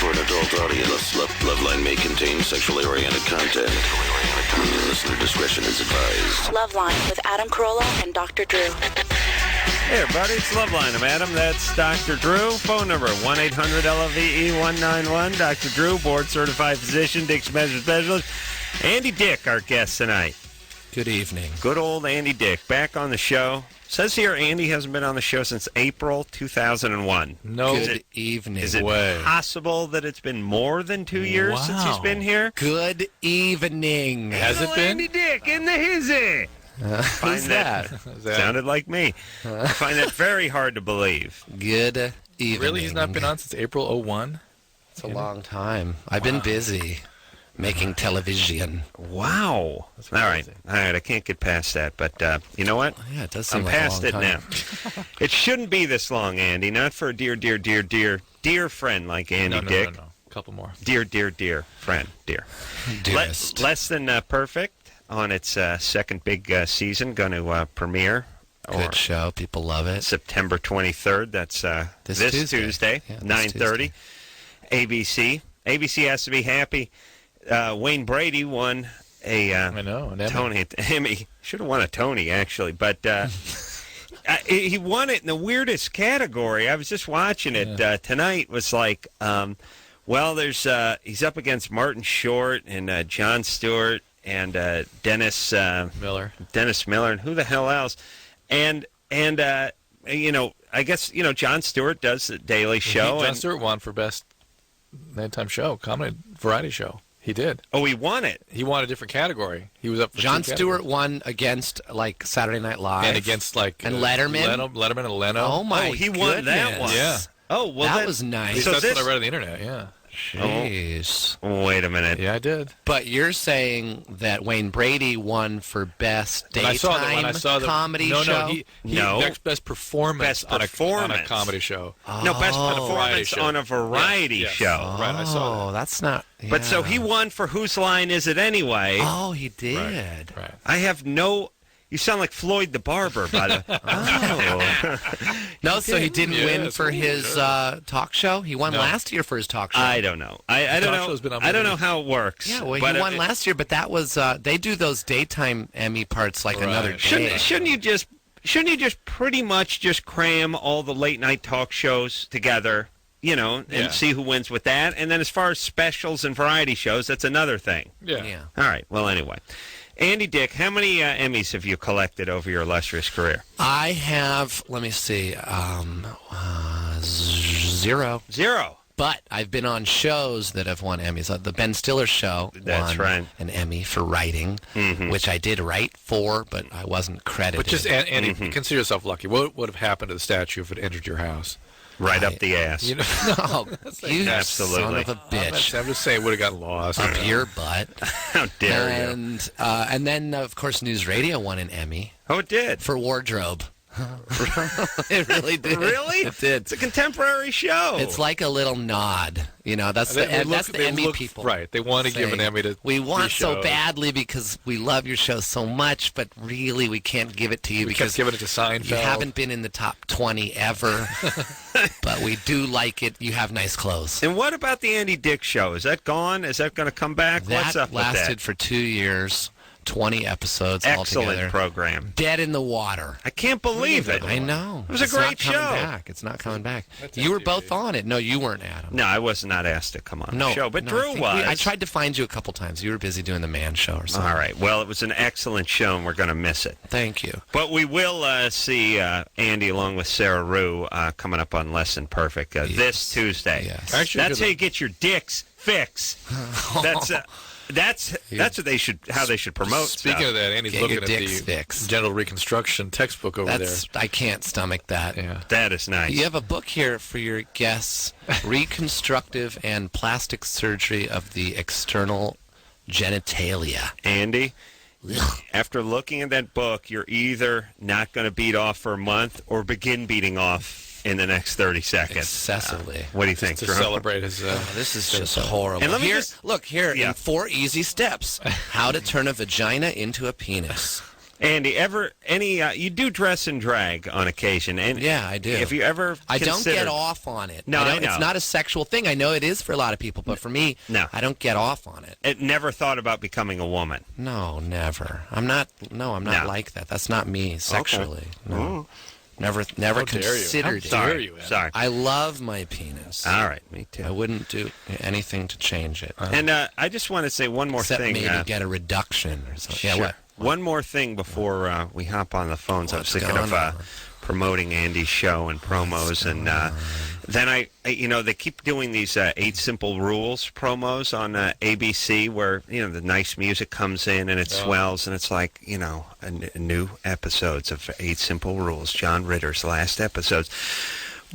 for an adult audience. Loveline may contain sexually oriented content. Listener discretion is advised. Loveline with Adam Carolla and Dr. Drew. Hey, everybody, it's Loveline. I'm Adam. That's Dr. Drew. Phone number 1-800-LOVE-191. Dr. Drew, board-certified physician, Dick's Measure Specialist. Andy Dick, our guest tonight. Good evening. Good old Andy Dick, back on the show. Says here Andy hasn't been on the show since April 2001. No. Good evening. Is it possible that it's been more than 2 years since he's been here? Good evening. Has it been? Andy Dick in the hizzy. Who's that? Sounded like me. I find that very hard to believe. Good evening. Really? He's not been on since April 01? It's a long time. I've been busy making television. Wow. All right. I can't get past that. But you know what? Yeah, it does seem I'm like past a it long time. now. It shouldn't be this long, Andy. Not for a dear friend like Andy Dick. No. A couple more. Dear friend. Dear. Dearest. Less than perfect on its second big season. Going to premiere. Good show. People love it. September 23rd. That's this Tuesday, yeah, 9:30. ABC. ABC has to be happy. Wayne Brady won an Emmy. Should have won a Tony, actually. But he won it in the weirdest category. I was just watching it tonight. Was like, he's up against Martin Short and Jon Stewart and Dennis Miller. And who the hell else? And I guess, Jon Stewart does the Daily Show. Jon Stewart won for Best Nighttime Show, Comedy Variety Show. He did. Oh, he won it. He won a different category. He was up for Jon Stewart won against, Saturday Night Live. And against, and Letterman. Letterman and Leno. Oh, my he goodness. won that one. Yeah. Oh, well, that was nice. That's what I read on the internet, yeah. Jeez. Oh, wait a minute. Yeah, I did. But you're saying that Wayne Brady won for Best Daytime Comedy Show? Next Best Performance, on a comedy show. No, Best Performance on a Variety Show. Oh, right, I saw that. That's not... Yeah. But so he won for Whose Line Is It Anyway? Oh, he did. Right. I have no... You sound like Floyd the Barber, by the... No, so he didn't win for his talk show? He won last year for his talk show. I don't know. I don't know. I don't know how it works. Yeah, well, he won last year, but that was... they do those daytime Emmy parts another day. Shouldn't you just pretty much just cram all the late-night talk shows together, and see who wins with that? And then as far as specials and variety shows, that's another thing. Yeah. All right. Well, anyway. Andy Dick, how many Emmys have you collected over your illustrious career? I have, let me see, 0. 0. But I've been on shows that have won Emmys. The Ben Stiller show won an Emmy for writing, which I did write for, but I wasn't credited. But just, Andy, consider yourself lucky. What would have happened to the statue if it entered your house? Right up the ass. You absolutely. Son of a bitch. I'm just saying it would have gotten lost. Up your butt. How dare you. And then, of course, News Radio won an Emmy. Oh, it did? For wardrobe. It really did. Really? It did. It's a contemporary show. It's like a little nod. That's the Emmy people. Right. They want to give an Emmy to we want so badly because we love your show so much, but really we can't give it to you because giving it to Seinfeld. You haven't been in the top 20 ever, but we do like it. You have nice clothes. And what about the Andy Dick show? Is that gone? Is that going to come back? What's up with that? That lasted for 2 years. 20 episodes altogether. Excellent program. Dead in the water. I can't believe it. I know. It was a great show. It's not coming back. You were both on it. No, you weren't, Adam. No, I was not asked to come on the show, but Drew was. I tried to find you a couple times. You were busy doing the Man Show or something. All right. Well, it was an excellent show, and we're going to miss it. Thank you. But we will see Andy along with Sarah Rue coming up on Less Than Perfect this Tuesday. Yes. Actually, that's how you get your dicks fixed. That's what they should promote. Speaking of that, Andy's looking at the genital reconstruction textbook over there. I can't stomach that. Yeah. That is nice. You have a book here for your guests: Reconstructive and Plastic Surgery of the External Genitalia. Andy, after looking at that book, you're either not going to beat off for a month or begin beating off in the next 30 seconds. Excessively. What do you think, to Drew? celebrate his... this is just horrible. And let me look here in 4 easy steps. How to turn a vagina into a penis. Andy, you do dress in drag on occasion, and yeah, I do. If you ever, I don't get off on it. No, I know. It's not a sexual thing. I know it is for a lot of people, but for me, no, I don't get off on it. It never thought about becoming a woman. No, never. I'm not like that. That's not me sexually. Okay. No. Never considered it. Sorry. I love my penis. All right, me too. I wouldn't do anything to change it. And I just want to say one more thing. Except maybe get a reduction or something. Sure. Yeah, what? One more thing before we hop on the phones. I was thinking of promoting Andy's show and promos, and then they keep doing these 8 Simple Rules promos on ABC, where the nice music comes in and it swells, and it's like a new episodes of 8 Simple Rules, John Ritter's last episodes.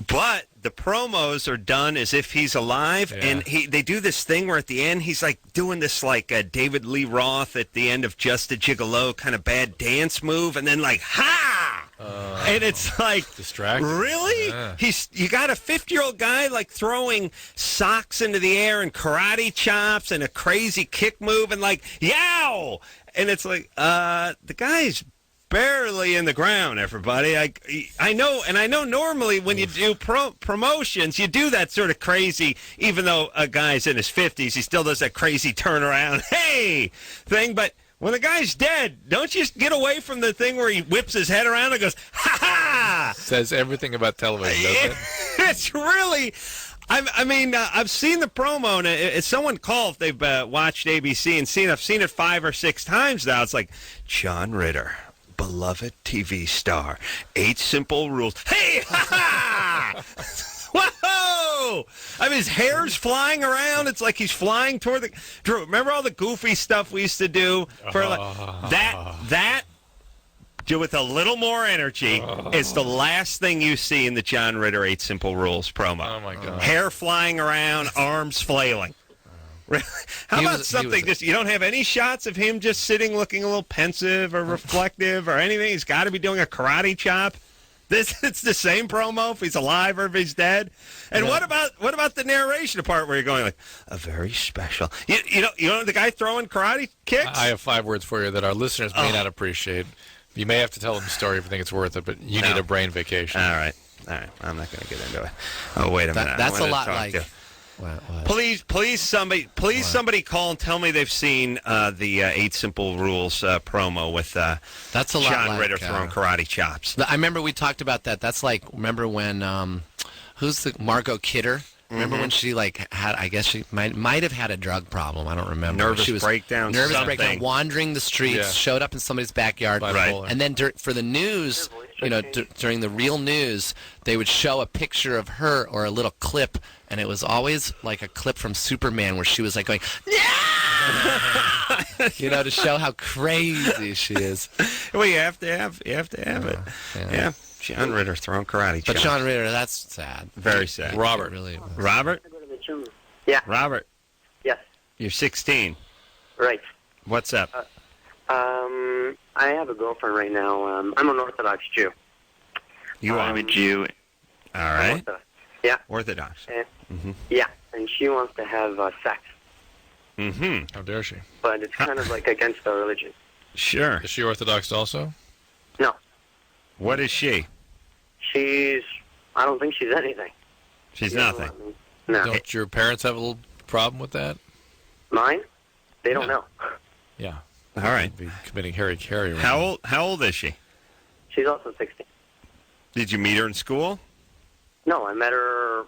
But the promos are done as if he's alive, and they do this thing where at the end he's like doing this like David Lee Roth at the end of Just a Gigolo kind of bad dance move, and then like ha, and it's like distracting. Really? Yeah. You got a 50-year-old guy like throwing socks into the air and karate chops and a crazy kick move and like yow, and it's like the guy's barely in the ground, everybody. I know normally when you do promotions, you do that sort of crazy, even though a guy's in his 50s, he still does that crazy turnaround, hey, thing. But when the guy's dead, don't you get away from the thing where he whips his head around and goes, ha-ha! Says everything about television, doesn't it? It's really... I've seen the promo, and if someone called if they've watched ABC and I've seen it 5 or 6 times now. It's like, John Ritter, beloved TV star, 8 Simple Rules. Hey, ha-ha! Whoa! His hair's flying around. It's like he's flying toward the... Drew, remember all the goofy stuff we used to do? For that, do with a little more energy, is the last thing you see in the John Ritter 8 Simple Rules promo. Oh, my God. Hair flying around, arms flailing. How about something you don't have any shots of him just sitting looking a little pensive or reflective or anything? He's got to be doing a karate chop. It's the same promo if he's alive or if he's dead. And what about the narration part where you're going like a very special? You know the guy throwing karate kicks? I have 5 words for you that our listeners may not appreciate. You may have to tell them the story if you think it's worth it, but you need a brain vacation. All right. I'm not going to get into it. Oh, wait a minute. That's a lot like... What? Please, somebody call and tell me they've seen the 8 Simple Rules promo with that's a lot John Ritter throwing karate chops. I remember we talked about that. That's like, remember when who's the Margot Kidder? Remember when she had? I guess she might have had a drug problem. I don't remember. Nervous breakdown, wandering the streets, showed up in somebody's backyard, and then for the news, during the real news, they would show a picture of her or a little clip, and it was always like a clip from Superman where she was like going, yeah! To show how crazy she is. Well, you have to have it. Yeah. John Ritter throwing karate chops. But John Ritter, that's sad. Very sad. Robert. Really was. Robert? Yeah. Robert. Yes. You're 16. Right. What's up? I have a girlfriend right now. I'm an Orthodox Jew. I'm a Jew. All right. Yeah. Orthodox. Yeah, and she wants to have sex. Mm-hmm. How dare she? But it's kind of like against our religion. Sure. Is she Orthodox also? No. What is she? I don't think she's anything. She's nothing. No. Don't your parents have a little problem with that? Mine? They don't know. Yeah. All right. Be committing Harry. How old is she? She's also 16. Did you meet her in school? No, I met her,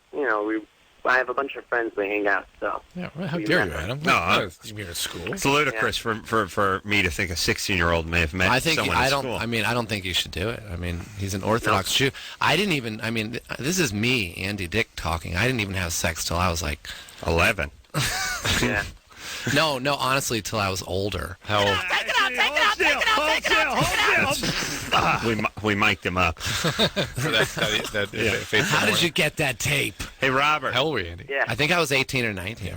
I have a bunch of friends, we hang out, so. Yeah, well, how dare you, Adam? No, you meet her at school. It's ludicrous for me to think a 16-year-old may have met someone at school. I don't think you should do it. He's an Orthodox Jew. I didn't even, this is me, Andy Dick, talking. I didn't even have sex till I was like... 11. Yeah. No, honestly, till I was older. How old? Take it out. We mic'd him up. How did you get that tape? Hey, Robert. How old were you, Andy? Yeah. I think I was 18 or 19.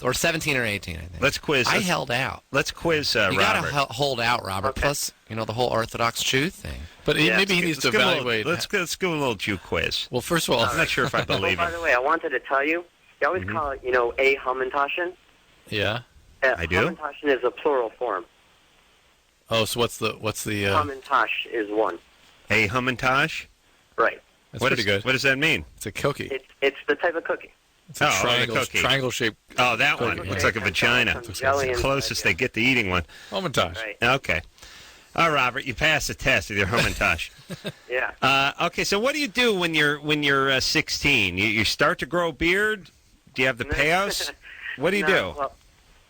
Or 17 or 18, I think. Let's quiz. I held out. Let's quiz Robert. You got to hold out, Robert. Okay. Plus, the whole Orthodox Jew thing. But maybe he needs to evaluate. Let's go a little Jew quiz. Well, first of all, I'm not sure if I believe by him. the way, I wanted to tell you, you always call it, a Hamantashen. yeah. I do? Hamantashen is a plural form. Oh, so what's the Hamantash is one. A Hamantash? Right. That's pretty good. What does that mean? It's a cookie. It's the type of cookie. It's a triangle-shaped. Oh, that one. Right. Looks like a vagina. It's the closest they get to eating one. Hamantash. Right. Okay. All right, Robert, you passed the test with your Hamantash. Yeah. Okay, so what do you do when you're 16? You start to grow a beard? Do you have the payos? What do you do? Well,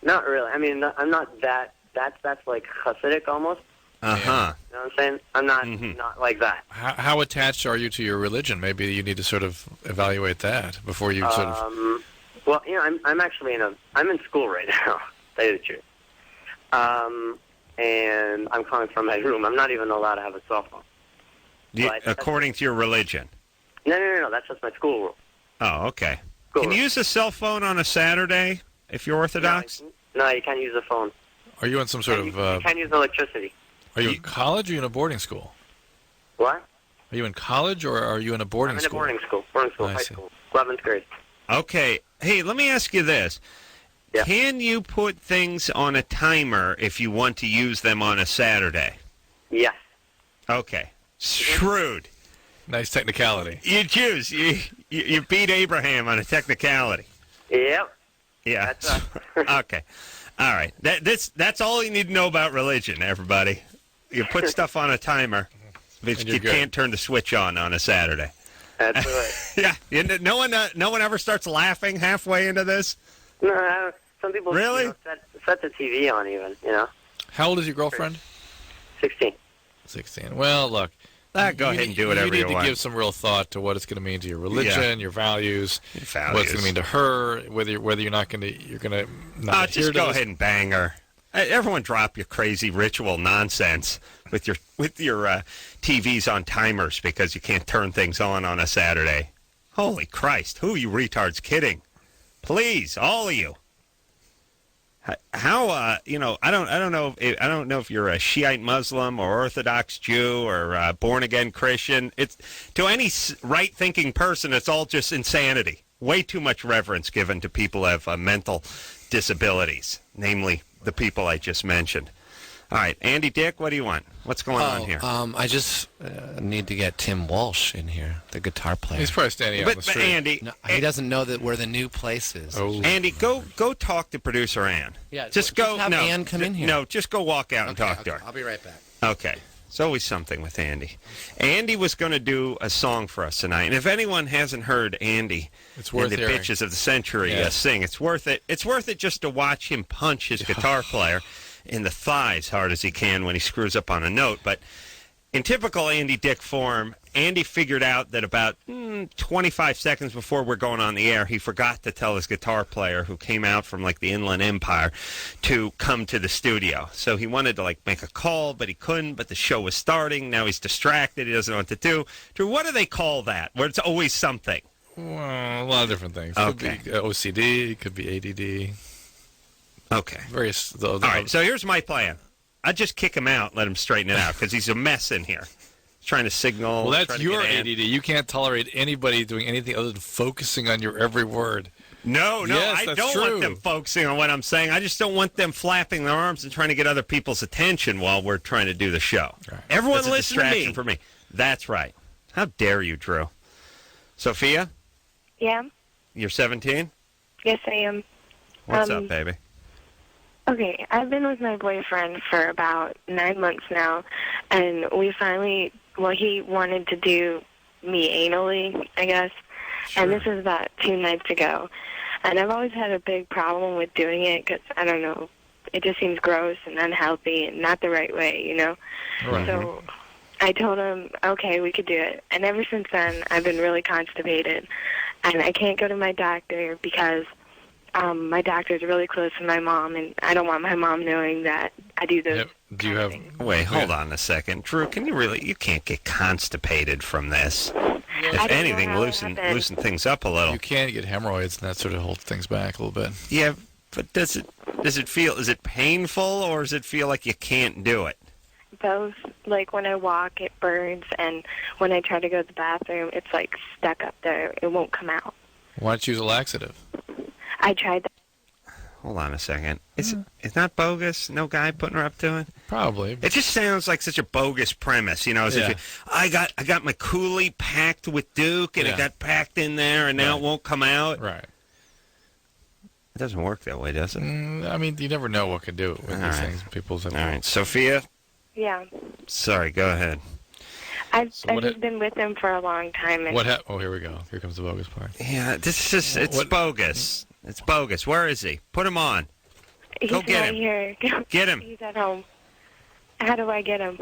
not really. I mean, I'm not that. That's like Hasidic almost. Uh-huh. You know what I'm saying? I'm not like that. How attached are you to your religion? Maybe you need to sort of evaluate that before you sort of... Well, you know, I'm actually I'm in school right now, to tell you the truth. And I'm calling from my room. I'm not even allowed to have a cell phone. According to your religion? No. That's just my school rule. Oh, okay. School Can you use a cell phone on a Saturday if you're Orthodox? No, you can't use a phone. Are you in some sort of... You can't use electricity. Are you in college or are you in a boarding school? What? Are you in college or are you in a boarding school? I'm in a boarding school, high school, 11th grade. Okay. Hey, let me ask you this. Yeah. Can you put things on a timer if you want to use them on a Saturday? Yes. Okay. Shrewd. Nice technicality. You Jews, you beat Abraham on a technicality. Yep. Yeah. That's us. Okay. All right. That's all you need to know about religion, everybody. You put stuff on a timer, but you can't turn the switch on a Saturday. That's right. Yeah. No one ever starts laughing halfway into this? No, some people really set the TV on even, you know. How old is your girlfriend? 16. 16. Well, look. Go ahead and do whatever you want. You need to give some real thought to what it's going to mean to your religion, your values, what it's going to mean to her, whether you're not going to, you're going to not just go ahead and bang her. Everyone drop your crazy ritual nonsense with your TVs on timers because you can't turn things on a Saturday. Holy Christ, who are you retards kidding? Please, all of you. How I don't know if you're a Shiite Muslim or Orthodox Jew or born again Christian. It's to any right thinking person, it's all just insanity. Way too much reverence given to people who have mental disabilities, namely the people I just mentioned. All right, Andy Dick, what do you want? What's going on here? I just need to get Tim Walsh in here, the guitar player. He's probably standing on the street. But Andy, he doesn't know that where the new place is. Oh. Andy, go talk to producer Ann. Yeah, just have Ann come in here. No, just go walk out and talk to her. I'll be right back. Okay. It's always something with Andy. Andy was going to do a song for us tonight, and if anyone hasn't heard Andy and the hearing. Bitches of the Century sing, it's worth it. It's worth it just to watch him punch his guitar player in the thighs hard as he can when he screws up on a note. But in typical Andy Dick form, Andy figured out that about 25 seconds before we're going on the air, he forgot to tell his guitar player, who came out from like the Inland Empire, to come to the studio. So he wanted to make a call, but he couldn't. But the show was starting. Now he's distracted. He doesn't know what to do. Drew, what do they call that? Where it's always something. Well, a lot of different things. Okay. Could be OCD. It could be ADD. Okay. Various. All right. So here's my plan. I'd just kick him out and let him straighten it out because he's a mess in here. He's trying to signal. Well, that's your ADD. You can't tolerate anybody doing anything other than focusing on your every word. No, yes, I don't want them focusing on what I'm saying. I just don't want them flapping their arms and trying to get other people's attention while we're trying to do the show. Right. Everyone listen to me. For me. That's right. How dare you, Drew? Sophia? Yeah? You're 17? Yes, I am. What's up, baby? Okay, I've been with my boyfriend for about 9 months now, and we finally, he wanted to do me anally, I guess, and this was about 2 nights ago. And I've always had a big problem with doing it because, I don't know, it just seems gross and unhealthy and not the right way, you know? Right. So I told him, okay, we could do it. And ever since then, I've been really constipated, and I can't go to my doctor because my doctor's really close to my mom, and I don't want my mom knowing that I do those. Do you have? Wait, hold on a second, Drew. Can you really? You can't get constipated from this. If anything, loosen things up a little. You can get hemorrhoids, and that sort of holds things back a little bit. Yeah, but does it feel? Is it painful, or does it feel like you can't do it? Both. Like when I walk, it burns, and when I try to go to the bathroom, it's like stuck up there. It won't come out. Why don't you use a laxative? I tried that. Hold on a second. It's not bogus? No guy putting her up to it? Probably. It just sounds like such a bogus premise, as if I got my coolie packed with Duke, and it got packed in there, and now it won't come out. Right. It doesn't work that way, does it? I mean, you never know what can do with these things. All right, Sophia? Yeah. Sorry, go ahead. I've just been with him for a long time. And Oh, here we go. Here comes the bogus part. Yeah, it's bogus. It's bogus. Where is he? Put him on. Go get him. Here. Get him. He's at home. How do I get him?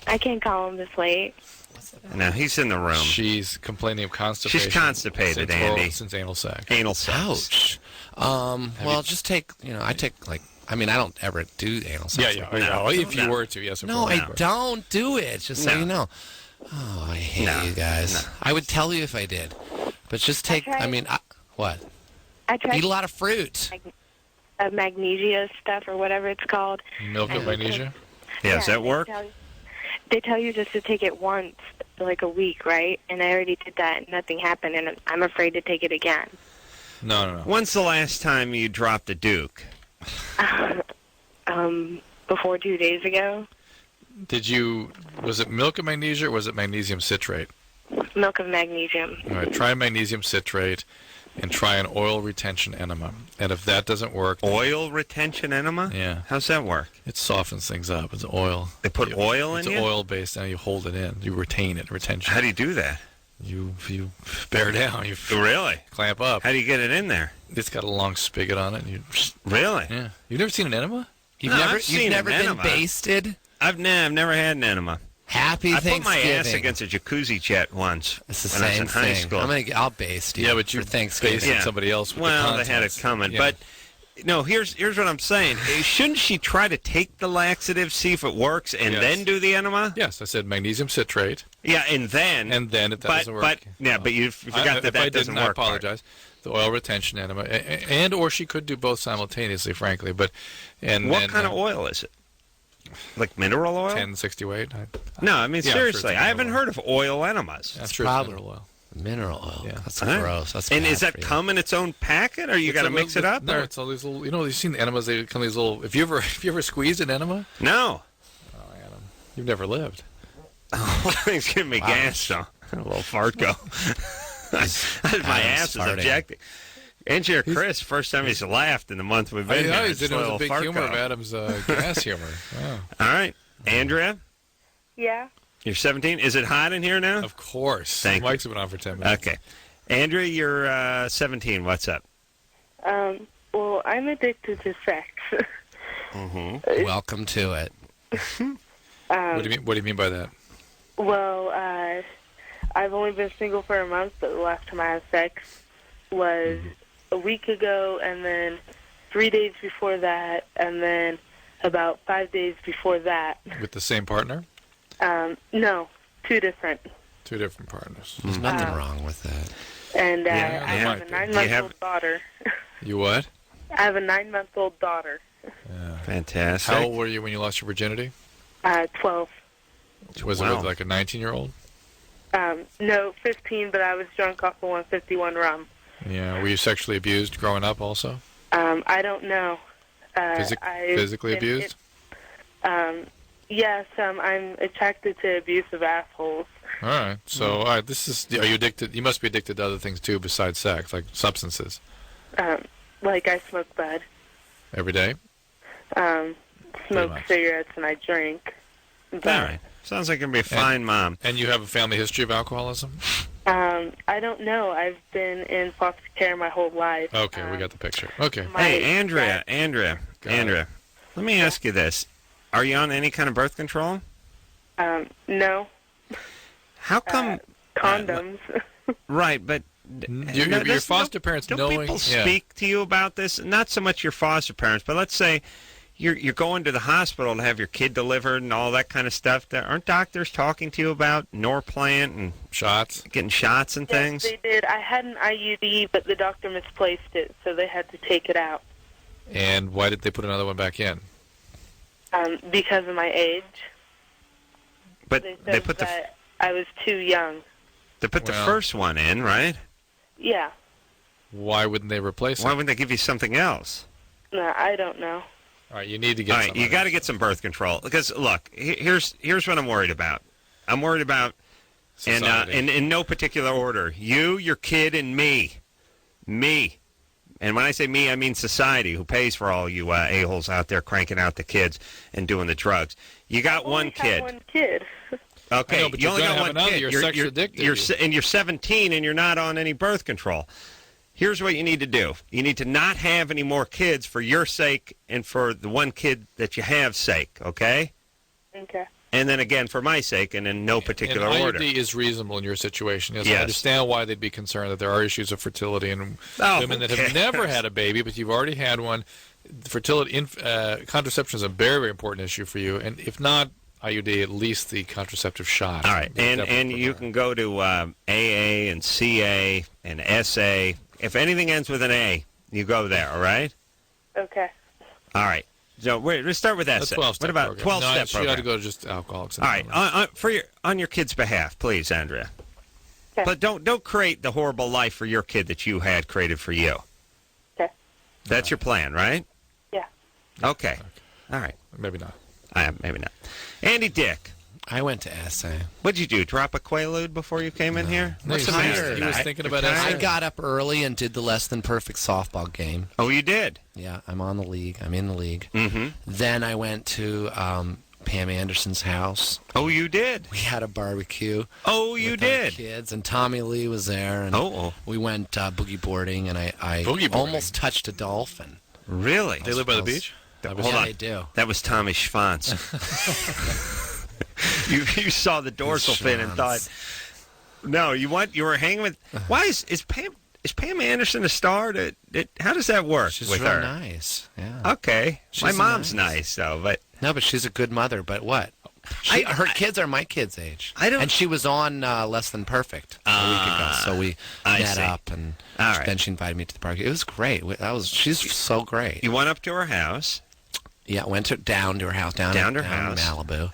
I can't call him this late. No, he's in the room. She's complaining of constipation. She's constipated, Andy. Since anal sex. Anal sex. Ouch. Well, just take, I take, I don't ever do anal sex. Yeah. No, if you were to, yes. No, I don't do it, just so you know. Oh, I hate you guys. No. I would tell you if I did. But just take, what? I tried. Eat a lot of fruit. Magnesia stuff or whatever it's called. Milk of magnesia? Yeah, does that work? They tell you just to take it once, like a week, right? And I already did that, and nothing happened, and I'm afraid to take it again. No. When's the last time you dropped a Duke? Before 2 days ago. Was it milk of magnesia or was it magnesium citrate? Milk of magnesium. All right, try magnesium citrate and try an oil retention enema. And if that doesn't work... Oil retention enema? Yeah. How's that work? It softens things up. It's oil. They put oil in it? It's oil-based, and you hold it in. You retain it, retention. How do you do that? You bear down. You really? Clamp up. How do you get it in there? It's got a long spigot on it. And really? Yeah. You've never seen an enema? You've never been basted? I've never had an enema. Happy Thanksgiving. I put my ass against a jacuzzi jet once when I was in high school. I'll baste you. Yeah, but you basted somebody else with the contents. They had it coming. Yeah. But, no, here's what I'm saying. Shouldn't she try to take the laxative, see if it works, and then do the enema? Yes, I said magnesium citrate. Yeah, and then if that doesn't work. But you forgot that doesn't work. I apologize. The oil retention enema, or she could do both simultaneously, frankly. What kind of oil is it? Like mineral oil? 1060 weight. No, I mean, seriously, I haven't heard of oil enemas. That's true. Mineral oil. Mineral oil. Yeah. That's gross. That's and is that come in its own packet, or you got to mix it up? No, it's all these little. You've seen the enemas. They come these little. If you ever squeezed an enema? No. Oh, Adam, you've never lived. Oh, things giving me gas, though. A little fart go. My ass is objecting. Engineer Chris, first time he's laughed in the month we've been here. It was a big humor of Adam's gas humor. Wow. All right. Andrea? Yeah? You're 17. Is it hot in here now? Of course. Thank you. Mike's been on for 10 minutes. Okay. Andrea, you're 17. What's up? Well, I'm addicted to sex. Mm-hmm. Welcome to it. What do you mean by that? Well, I've only been single for a month, but the last time I had sex was a week ago, and then 3 days before that, and then about 5 days before that. With the same partner? No, two different. Two different partners. There's nothing wrong with that. And I have a 9-month-old daughter. You what? I have a 9-month-old daughter. Yeah. Fantastic. How old were you when you lost your virginity? 12. Was it with like a 19-year-old? No, 15, but I was drunk off of 151 rum. Yeah. Were you sexually abused growing up also? I don't know. Physically abused? Yes, I'm attracted to abusive assholes. All right. So, are you addicted? You must be addicted to other things too besides sex, like substances. Like I smoke bud. Every day? Smoke cigarettes and I drink. All right. Sounds like you're going to be a fine mom. And you have a family history of alcoholism? I don't know. I've been in foster care my whole life. Okay, we got the picture. Okay. Hey, Andrea, let me ask you this. Are you on any kind of birth control? No. How come? Condoms. Right, but... Your foster parents don't people speak to you about this? Not so much your foster parents, but let's say you're going to the hospital to have your kid delivered and all that kind of stuff. Aren't doctors talking to you about Norplant and shots, getting shots and things? Yes, they did. I had an IUD, but the doctor misplaced it, so they had to take it out. And why did they put another one back in? Because of my age. But they put that I was too young. They put the first one in, right? Yeah. Why wouldn't they replace it? Why wouldn't they give you something else? No, I don't know. All right, you need to get. All right, you got to get some birth control because look, here's what I'm worried about. I'm worried about, and in no particular order, you, your kid, and me. And when I say me, I mean society, who pays for all you a-holes out there cranking out the kids and doing the drugs. You got one kid. One kid. Okay, but you only got one kid. You're sexually addicted. And you're 17 and you're not on any birth control. Here's what you need to do. You need to not have any more kids for your sake and for the one kid that you have's sake, okay? Okay. And then again, for my sake, and in no particular order. IUD is reasonable in your situation. Yes, I understand why they'd be concerned that there are issues of fertility in women that have never had a baby, but you've already had one. Fertility, contraception is a very, very important issue for you. And if not IUD, at least the contraceptive shot. All right, and you can go to AA and CA and SA. If anything ends with an A, you go there, all right? Okay. All right. So let's start with SA. What about 12-step program? She ought to go to just Alcoholics. All right, on your kid's behalf, please, Andrea. Okay. But don't create the horrible life for your kid that you had created for you. Okay. That's your plan, right? Yeah. Okay. All right. Maybe not. Maybe not. Andy Dick. I went to SA. What'd you do? Drop a Quaalude before you came in here? What's the matter? He was thinking about SA. I got up early and did the less than perfect softball game. Oh, you did? Yeah, I'm on the league. I'm in the league. Mm-hmm. Then I went to Pam Anderson's house. Oh, you did? We had a barbecue. Oh, you did? Kids, and Tommy Lee was there. And we went boogie boarding, and I almost touched a dolphin. Really? They live by the beach? Hold on. They do. That was Tommy Schwanz. You saw the dorsal fin and thought, no, you were hanging with. Why is Pam Anderson a star? How does that work? She's with real her? Nice. Yeah. Okay, my She's mom's nice though, but no, but she's a good mother. But what? Her kids are my kids' age. And she was on Less Than Perfect a week ago, so we met up, and then she invited me to the barbecue. It was great. She's so great. You went up to her house. Yeah, went down to her house down in Malibu.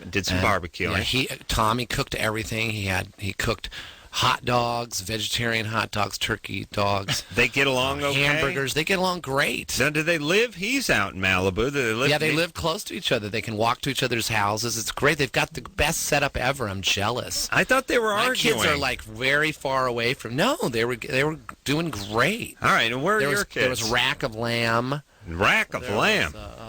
Did some barbecuing. Yeah, Tommy cooked everything. He cooked hot dogs, vegetarian hot dogs, turkey dogs. They get along okay? Hamburgers. They get along great. Now, do they live? He's out in Malibu. Do they live? Yeah, they live close to each other. They can walk to each other's houses. It's great. They've got the best setup ever. I'm jealous. I thought they were arguing. My kids are like very far away from. No, they were doing great. All right, and where are your kids? There was Rack of Lamb.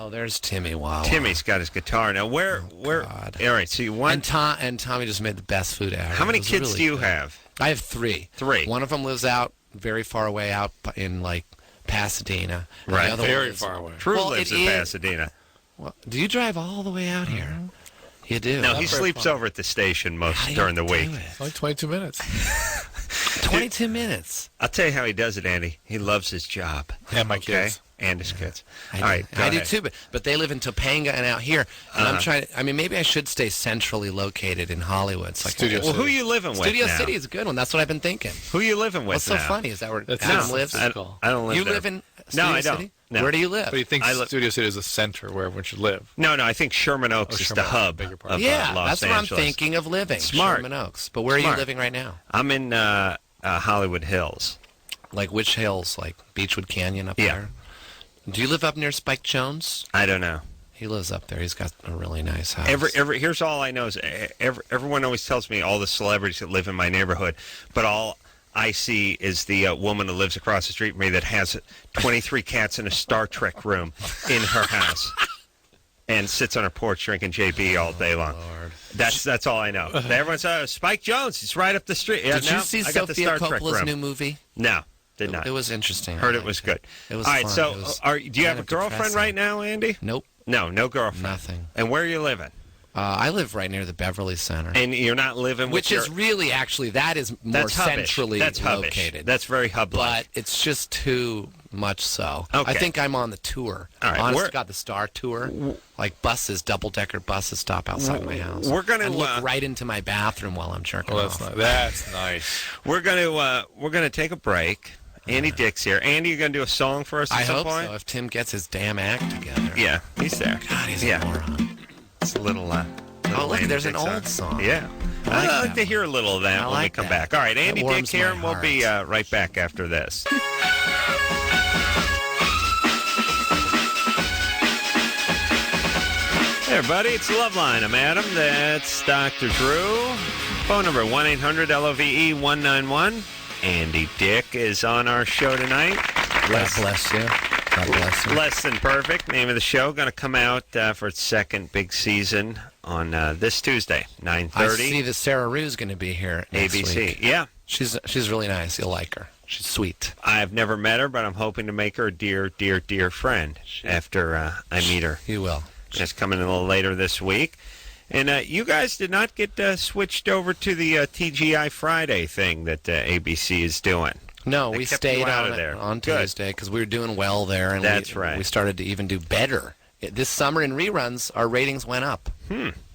There's Timmy. Wow. Timmy's got his guitar now. Where? All right. So you want and Tommy just made the best food ever. How many kids do you have? I have 3. 3. One of them lives out very far away, out in like Pasadena. Right. Very far away. Drew lives in Pasadena. Well, do you drive all the way out here? You do. No, he sleeps over at the station during the week. It's like 22 minutes. 22 minutes. I'll tell you how he does it, Andy. He loves his job. And my kids. And his kids. I do too, but they live in Topanga and out here. And I'm trying to, maybe I should stay centrally located in Hollywood. It's like Studio City. Who are you living with Studio now? City is a good one. That's what I've been thinking. Who are you living with What's so funny? Is that where Adam lives? I don't live You there. live in Studio City? No. Where do you live? But you think Studio City is the center where everyone should live? No, I think Sherman Oaks is the hub of Los that's where I'm Angeles. thinking of living. Smart. Sherman Oaks. But where are you living right now? I'm in Hollywood Hills. Like which hills? Like Beechwood Canyon up there? Do you live up near Spike Jones? I don't know. He lives up there. He's got a really nice house. Here's all I know is everyone always tells me all the celebrities that live in my neighborhood, but all I see is the woman who lives across the street from me that has 23 cats in a Star Trek room in her house and sits on her porch drinking JB all day long. Lord. That's all I know. Everyone says, Spike Jones, he's right up the street. Did you see Sofia Coppola's new movie? No. Did not. It was interesting. Heard it was good. It was all right, fun. so do you have a girlfriend right now, Andy? Nope. No girlfriend. Nothing. And where are you living? I live right near the Beverly Center. And you're not living with Which is really, actually, that is more centrally located. That's very hub-like. But it's just too much so. Okay. I think I'm on the tour. All right. Honest to God, the Star Tour. Like buses, double-decker buses stop outside my house. We're going to look right into my bathroom while I'm jerking off. That's nice. We're gonna take a break. Andy Dick's here. Andy, you going to do a song for us at some point? I hope so, if Tim gets his damn act together. Yeah, he's there. God, he's a moron. It's a little look, there's an old song. Yeah. I'd like to hear a little of that when we come back. All right, Andy Dick here, and we'll be right back after this. Hey, everybody, it's Loveline. I'm Adam. That's Dr. Drew. Phone number 1-800-LOVE-191. Andy Dick is on our show tonight. God bless you. God bless you. Less Than Perfect, name of the show. Going to come out for its second big season on this Tuesday, 9:30. I see that Sarah Rue's going to be here next ABC. week. Yeah. She's really nice. You'll like her. She's sweet. I've never met her, but I'm hoping to make her a dear, dear, dear friend after I meet her. You will. It's coming a little later this week. And you guys did not get switched over to the TGI Friday thing that ABC is doing. No, They we kept stayed you out of there. on Tuesday because we were doing well there. And That's right. We started to even do better. This summer in reruns, our ratings went up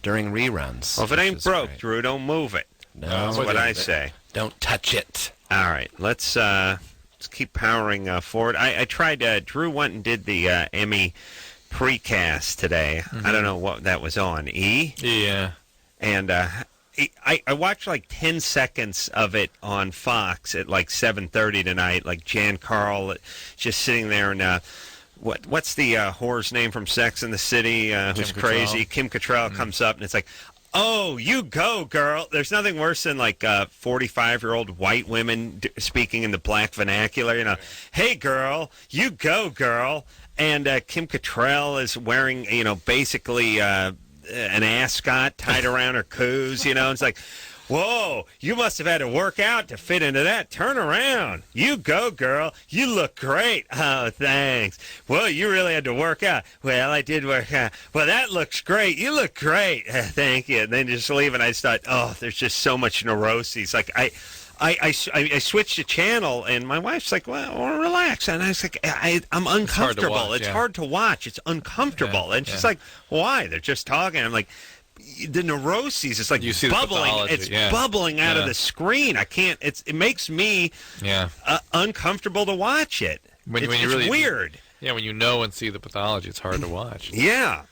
during reruns. Well, if it ain't broke, great. Drew, don't move it. No, That's what I say. Don't touch it. All right, let's keep powering forward. I tried. Drew went and did the Emmy precast today. I don't know what that was on. E. Yeah. And I watched like 10 seconds of it on Fox at like 7:30 tonight. Like Jan Carl just sitting there and what's the whore's name from Sex and the City who's crazy? Kim Cattrall comes up and it's like, oh, you go, girl. There's nothing worse than like 45-year-old white women speaking in the black vernacular. You know, hey, girl, you go, girl. And Kim Cattrall is wearing, basically an ascot tied around her coos. It's like, whoa, you must have had to work out to fit into that. Turn around. You go, girl. You look great. Oh, thanks. Well, you really had to work out. Well, I did work out. Well, that looks great. You look great. Thank you. And then just leave, and I just thought, oh, there's just so much neuroses. Like, I switched the channel, and my wife's like, well, relax. And I was like, I'm uncomfortable. It's hard to watch. It's uncomfortable. And she's like, why? They're just talking. I'm like, the neuroses, it's like bubbling. It's bubbling out of the screen. I can't. It makes me uncomfortable to watch it. It's weird. Yeah, when you know and see the pathology, it's hard to watch. Yeah.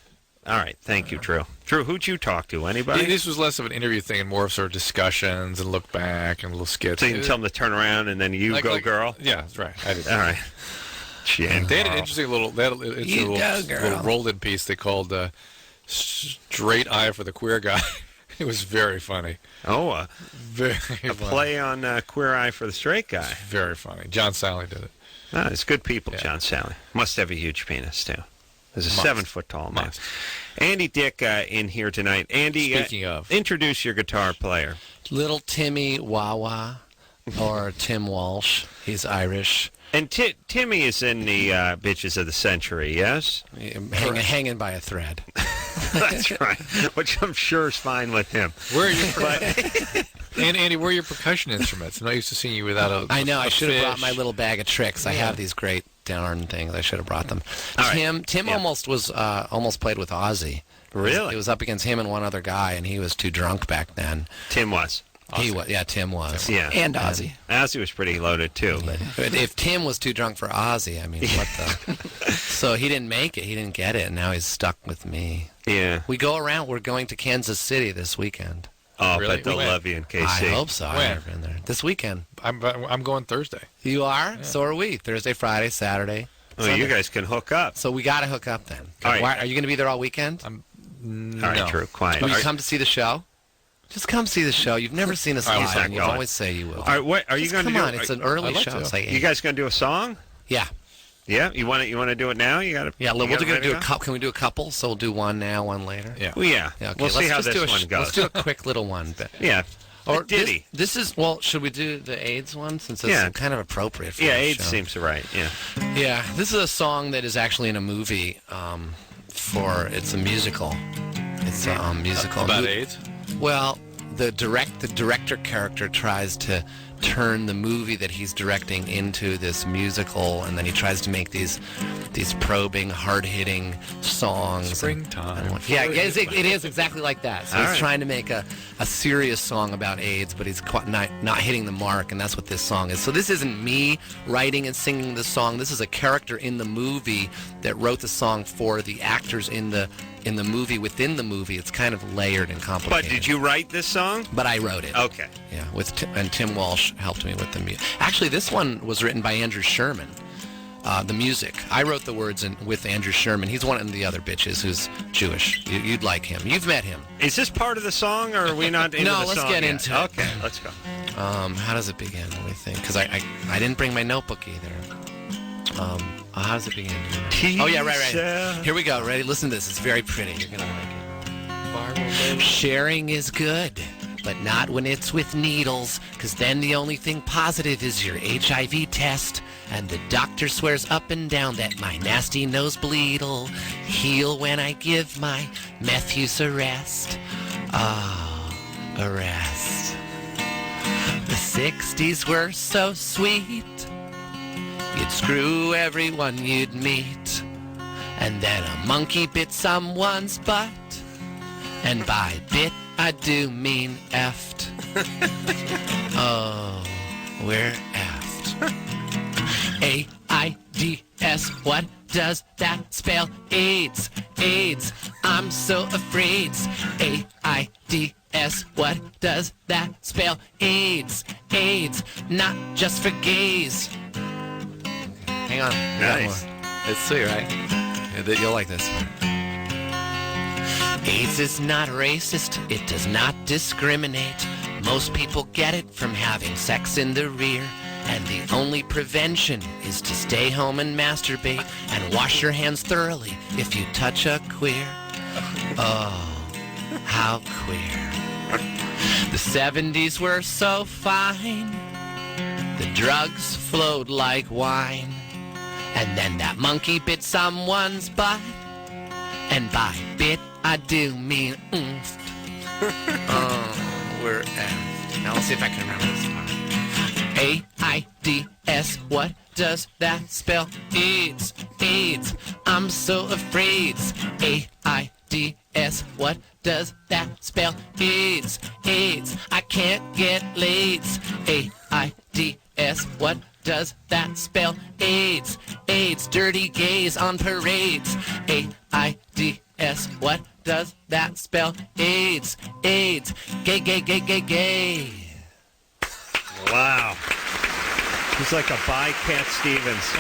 All right. Thank you, Drew. Drew, who'd you talk to? Anybody? This was less of an interview thing and more of sort of discussions and look back and little skits. So you can tell them to turn around and then you go, girl? Yeah, that's right. I did. All right. They had an interesting little rolled-in piece they called Straight Eye for the Queer Guy. It was very funny. Oh, very a play on Queer Eye for the Straight Guy. Very funny. John Sally did it. Oh, it's good people, John Sally. Must have a huge penis, too. There's a 7-foot-tall man. Andy Dick in here tonight. Andy, speaking of, introduce your guitar player. Little Timmy Wawa, or Tim Walsh. He's Irish. And Timmy is in the Bitches of the Century, yes? Hanging by a thread. That's right, which I'm sure is fine with him. Where are you? And Andy, where are your percussion instruments? I'm not used to seeing you without a I know. I should have fish. brought my little bag of tricks. I have these great darn things. I should have brought them. Tim almost played with Ozzy. Really? It was up against him and one other guy, and he was too drunk back then. Tim was. He was. Yeah, Tim was. Yeah. And Ozzy. Ozzy was pretty loaded, too. But if Tim was too drunk for Ozzy, I mean, what the... So he didn't make it. He didn't get it, and now he's stuck with me. Yeah. We go around. We're going to Kansas City this weekend. Oh, really? but they'll love you in KC. I hope so. I've never been there. This weekend. I'm going Thursday. You are? Yeah. So are we. Thursday, Friday, Saturday. Well, Sunday. You guys can hook up. So we got to hook up then. All right. Are you going to be there all weekend? No. All right, Drew, quiet. Will you come to see the show? Just come see the show. You've never seen us live, and you always say you will. All right, what are you going to do? Come on, it's an early show. It's like 8. You guys going to do a song? Yeah. Yeah, you want to do it now? You got to. Yeah, we're going to do a couple. Can we do a couple? So we'll do one now, one later. Yeah. Well, yeah. Okay, we'll see how this one goes. Let's do a quick little one. Yeah. Or ditty. This is should we do the AIDS one since it's kind of appropriate for AIDS show. seems right. Yeah. Yeah, this is a song that is actually in a movie. It's a musical. It's a musical about AIDS. Well, the director character tries to turn the movie that he's directing into this musical, and then he tries to make these probing, hard-hitting songs. Springtime. Yeah, it is exactly like that. So he's trying to make a serious song about AIDS, but he's not hitting the mark, and that's what this song is. So this isn't me writing and singing the song. This is a character in the movie that wrote the song for the actors in the movie within the movie. It's kind of layered and complicated. But did you write this song? But I wrote it. Okay. Yeah, and Tim Walsh helped me with the music. Actually, this one was written by Andrew Sherman. the music. I wrote the words with Andrew Sherman. He's one of the other bitches who's Jewish. You'd like him. You've met him. Is this part of the song, or are we not into the song? No, let's get into it. Okay, let's go. How does it begin? Let me think. Because I didn't bring my notebook either. How does it begin? Oh, yeah, right. Here we go. Ready? Listen to this. It's very pretty. You're going to like it. Sharing is good, but not when it's with needles, because then the only thing positive is your HIV test, and the doctor swears up and down that my nasty nosebleed'll heal when I give my meth use a rest. Oh, a rest. The 60s were so sweet. You'd screw everyone you'd meet, and then a monkey bit someone's butt, and by bit I do mean effed. Oh, we're effed. AIDS, what does that spell? AIDS, AIDS, I'm so afraid. AIDS, what does that spell? AIDS, AIDS, not just for gays. Hang on. Nice. It's sweet, right? You'll like this one. AIDS is not racist. It does not discriminate. Most people get it from having sex in the rear. And the only prevention is to stay home and masturbate and wash your hands thoroughly if you touch a queer. Oh, how queer. The 70s were so fine. The drugs flowed like wine. And then that monkey bit someone's butt. And by bit, I do mean oomph. Oh, we're effed. Now let's see if I can remember this part. AIDS, what does that spell? AIDS, AIDS, I'm so afraid. AIDS, what does that spell? AIDS, AIDS, I can't get laid. AIDS, what does that spell? AIDS, AIDS, dirty gays on parades. AIDS, what does that spell? AIDS, AIDS, gay, gay, gay, gay, gay. Wow. He's like a bi-Cat Stevens.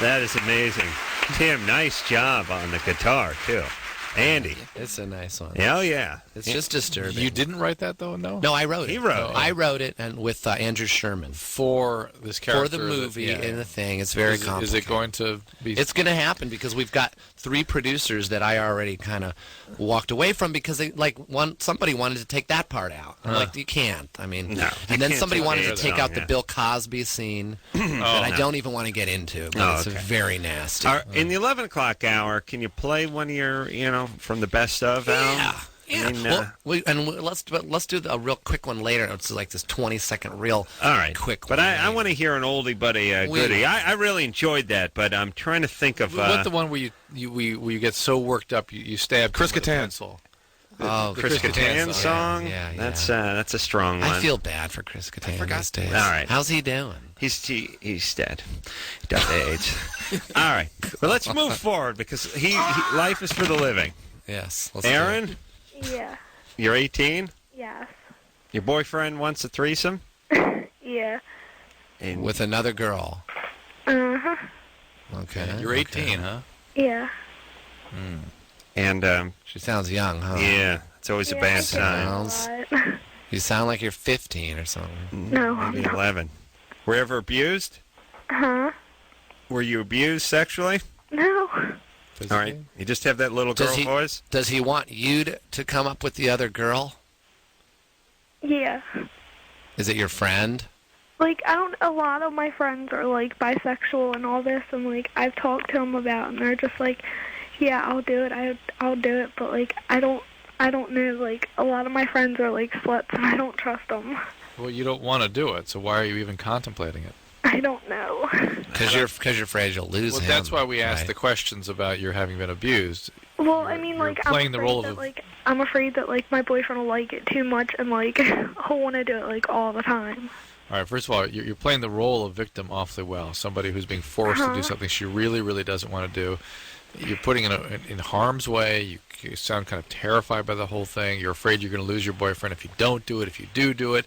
That is amazing. Tim, nice job on the guitar, too. Andy. It's a nice one. Oh, yeah. It's just disturbing. You didn't write that, though, no? No, I wrote it. He wrote it. I wrote it and with Andrew Sherman. For this character. For the movie and the thing. It's very complicated. Is it going to be... It's going to happen because we've got 3 producers that I already kind of walked away from because they somebody wanted to take that part out. I'm like, you can't. I mean, no, and then somebody wanted to take out the Bill Cosby scene that I don't even want to get into. But it's very nasty. In the 11 o'clock hour, can you play one of your, from the best of? Yeah. I mean, let's do a real quick one later. It's like this 20-second real quick but one. But I want to hear an oldie but a goodie. I really enjoyed that, but I'm trying to think of... What the one where you get so worked up you stab Chris Kattan. Pencil. The Chris Kattan song? Yeah. That's a strong one. I feel bad for Chris Kattan these days. All right. How's he doing? He's dead. He died of AIDS. All right. But let's move forward because life is for the living. Yes. Aaron? Yeah. You're 18? Yes. Your boyfriend wants a threesome? Yeah. And with another girl? Uh-huh. Okay. You're 18, huh? Yeah. And she sounds young, huh? Yeah. It's always a bad sign. You sound like you're 15 or something. No, maybe 11. Were you ever abused? Huh? Were you abused sexually? No. All right. You just have that little girl voice? Does he want you to come up with the other girl? Yeah. Is it your friend? A lot of my friends are, bisexual and all this, and, I've talked to them about it, and they're just yeah, I'll do it, I'll do it, but, I don't know, a lot of my friends are, sluts, and I don't trust them. Well, you don't want to do it, so why are you even contemplating it? I don't know. Because you're afraid you'll lose him. Well, that's why we asked the questions about your having been abused. Well, I'm afraid that my boyfriend will like it too much, and he'll want to do it all the time. All right. First of all, you're playing the role of victim awfully well. Somebody who's being forced to do something she really, really doesn't want to do. You're putting in harm's way. You sound kind of terrified by the whole thing. You're afraid you're going to lose your boyfriend if you don't do it. If you do it.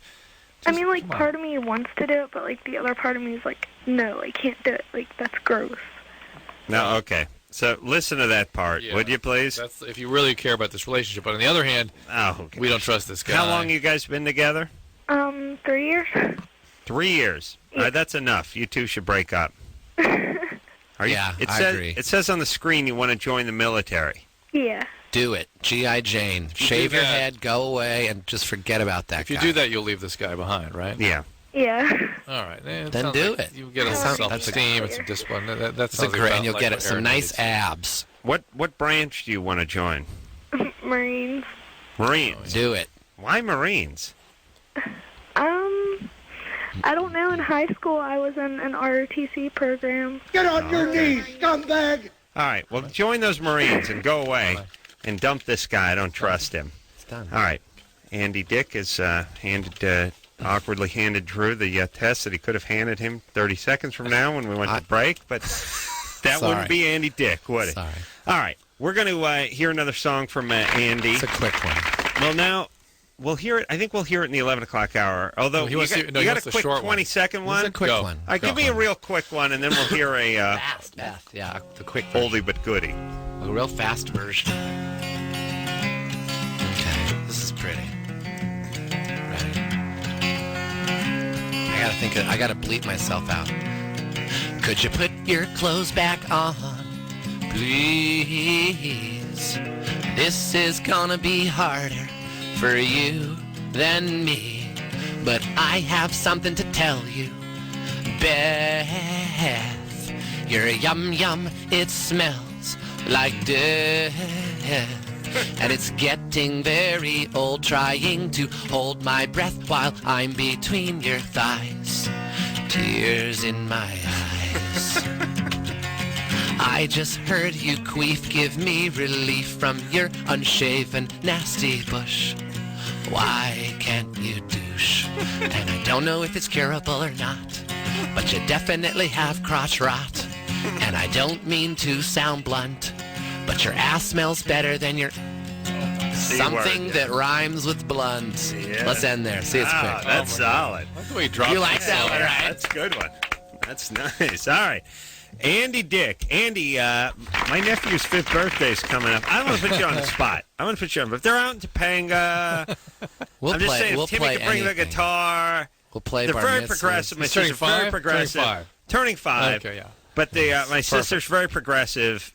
I mean, like, part of me wants to do it, but, like, the other part of me is like, no, I can't do it. Like, that's gross. No, okay. So listen to that part, would you please? That's if you really care about this relationship. But on the other hand, we don't trust this guy. How long you guys been together? 3 years. 3 years. Yeah. That's enough. You two should break up. I agree. It says on the screen you want to join the military. Yeah. Do it. G.I. Jane. Shave your head, go away, and just forget about that guy. If you do that, you'll leave this guy behind, right? Yeah. Yeah. All right. Then do it. You get a self-esteem and some discipline. That's great. And you'll get some nice abs. What branch do you want to join? Marines. Marines. Do it. Why Marines? I don't know. In high school, I was in an ROTC program. Get on your knees, scumbag! All right. Well, join those Marines and go away and dump this guy. I don't trust him. It's done. All right. Andy Dick has awkwardly handed Drew the test that he could have handed him 30 seconds from now when we went to break, but that wouldn't be Andy Dick, would it? Sorry. All right. We're going to hear another song from Andy. It's a quick one. Well, now, we'll hear it. I think we'll hear it in the 11 o'clock hour. Although, you got a quick 20-second one? It's a quick one. All right, give me a real quick one, and then we'll hear a fast. Yeah, the quick version. oldie but goodie. A real fast version. Okay, this is pretty. Ready? I gotta bleep myself out. Could you put your clothes back on, please? This is gonna be harder for you than me, but I have something to tell you. Beth, you're yum yum, it smells like death, and it's getting very old trying to hold my breath while I'm between your thighs, tears in my eyes. I just heard you queef, give me relief from your unshaven nasty bush. Why can't you douche? And I don't know if it's curable or not, but you definitely have crotch rot. And I don't mean to sound blunt, but your ass smells better than your... Something that rhymes with blunt. Yeah. Let's end there. See, it's quick. That's solid. That's the way he dropped You like that one, right? That's a good one. That's nice. All right. Andy Dick. Andy, my nephew's 5th birthday is coming up. I don't want to put you on the spot. I want to put you on. But if they're out in Topanga, I'm just saying, if Timmy can bring the guitar. We'll play. They're very progressive. My sister's very progressive. Turning 5. Okay, yeah. But my sister's very progressive.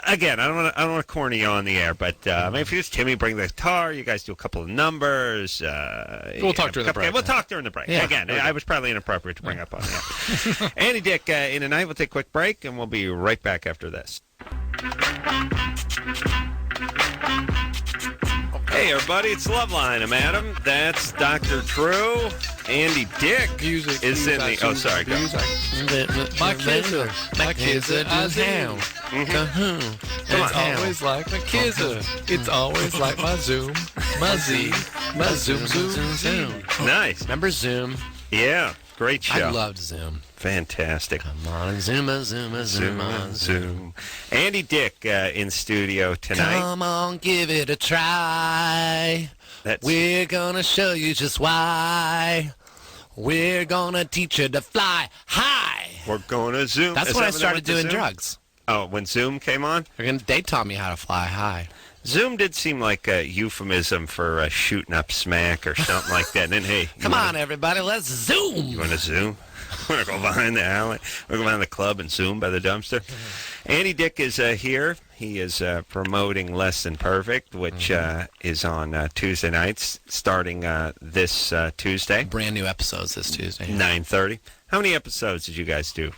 Again, I don't want to corny you on the air, but if you just Timmy bring the guitar, you guys do a couple of numbers. We'll talk during the break. We'll talk during the break. Yeah. Again, I was probably inappropriate to bring up on that. Andy Dick, in a night, we'll take a quick break, and we'll be right back after this. Hey, everybody, it's Loveline. I'm Adam. That's Dr. Drew. Andy Dick is in the... Oh, sorry, go. My kids are down. It's always like my kids are. It's always like my Zoom, my Z, my Zoom. Nice. Remember Zoom? Yeah, great show. I loved Zoom. Fantastic. Come on, Zoom. Andy Dick in studio tonight. Come on, give it a try. We're gonna show you just why. We're gonna teach you to fly high. We're gonna Zoom. That's when I started doing drugs. Oh, when Zoom came on? They taught me how to fly high. Zoom did seem like a euphemism for shooting up smack or something like that. And then, hey. Come on, everybody, let's Zoom. You want to Zoom? We're going to go behind the alley. We're going to go behind the club and Zoom by the dumpster. Andy Dick is here. He is promoting Less Than Perfect, which is on Tuesday nights, starting this Tuesday. Brand new episodes this Tuesday. 9:30. How many episodes did you guys do?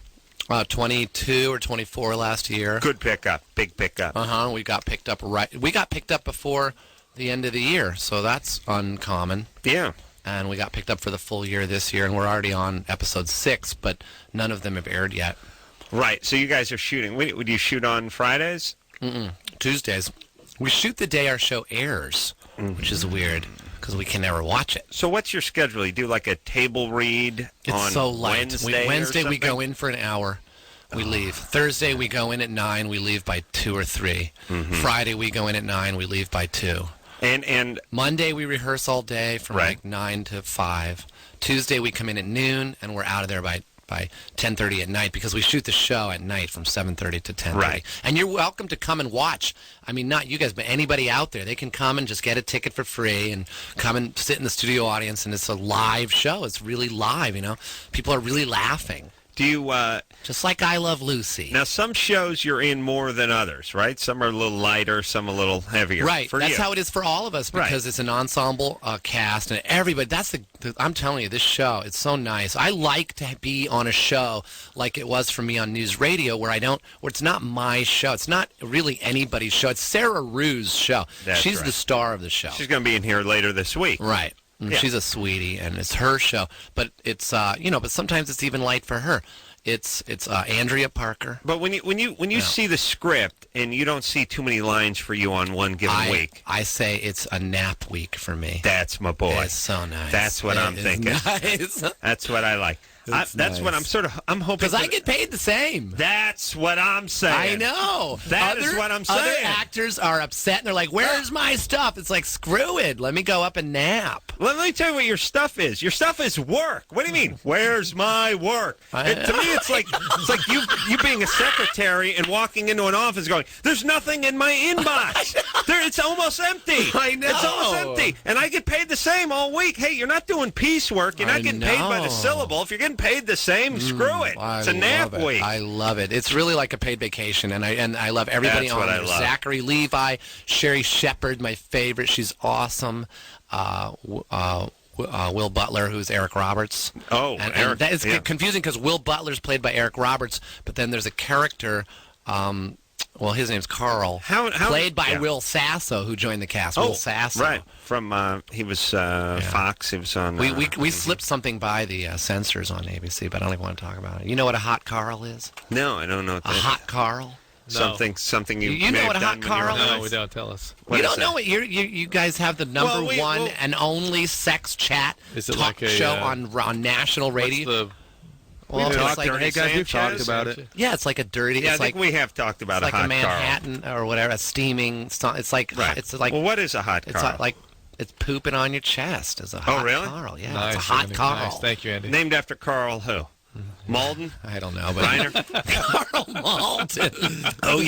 22 or 24 last year. Good pickup. Big pickup. We got picked up We got picked up before the end of the year, so that's uncommon. Yeah. And we got picked up for the full year this year, and we're already on episode 6, but none of them have aired yet. Right. So you guys are shooting. Would you shoot on Fridays? Tuesdays. We shoot the day our show airs, which is weird because we can never watch it. So what's your schedule? You do like a table read on so light. Wednesday we go in for an hour. We leave. Thursday we go in at 9. We leave by 2 or 3. Friday we go in at 9. We leave by 2. And Monday we rehearse all day from like 9 to 5. Tuesday we come in at noon, and we're out of there by 10:30 at night because we shoot the show at night from 7:30 to 10:30. Right. And you're welcome to come and watch. I mean, not you guys, but anybody out there. They can come and just get a ticket for free and come and sit in the studio audience, and it's a live show. It's really live, People are really laughing. Do you... Just like I Love Lucy. Now, some shows you're in more than others, right? Some are a little lighter, some a little heavier. Right. For That's you. how it is for all of us because it's an ensemble cast and everybody. That's I'm telling you, this show, it's so nice. I like to be on a show like it was for me on news radio where it's not my show. It's not really anybody's show. It's Sarah Rue's show. She's the star of the show. She's going to be in here later this week. Right. Yeah. She's a sweetie, and it's her show. But it's but sometimes it's even light for her. It's Andrea Parker. But when you see the script and you don't see too many lines for you on one given week, I say it's a nap week for me. That's my boy. It's so nice. That's what I'm thinking. Nice. That's what I like. That's nice. what I'm hoping. Because I get paid the same. That's what I'm saying. I know. That is what I'm saying. Other actors are upset and they're like, "Where's my stuff?" It's like, screw it. Let me go up and nap. Let me tell you what your stuff is. Your stuff is work. What do you mean? Where's my work? To me, it's like you being a secretary and walking into an office going, "There's nothing in my inbox. It's almost empty. I know. It's almost empty." And I get paid the same all week. Hey, you're not doing piecework. You're not getting paid by the syllable. If you're getting paid the same, screw it. It's a nap week. I love it. It's really like a paid vacation, and I love everybody on there. Zachary Levi, Sherry Shepard, my favorite. She's awesome. Will Butler, who's Eric Roberts. Oh, and Eric. That is confusing because Will Butler's played by Eric Roberts, but then there's a character. His name's Carl, played by Will Sasso, who joined the cast. Will Sasso, right? From he was Fox. He was on. We slipped something by the censors on ABC, but I don't even want to talk about it. You know what a hot Carl is? No, I don't know. A hot Carl. No. Something you know may what a have hot Carl is? No, we don't. Tell us. You don't know what you guys have the number one and only sex chat talk show on national radio. Hey guys, we've talked about it. Yeah, it's like a dirty. Yeah, it's I think we have talked about a hot Manhattan Carl. Or whatever, a steaming. It's like it's like. Well, what is a hot Carl? It's like it's pooping on your chest. Is a hot Carl. Yeah, nice, it's a hot Andy. Carl. Nice. Thank you, Andy. Named after Carl who? Malden? I don't know, but Reiner? Carl Malden. Oh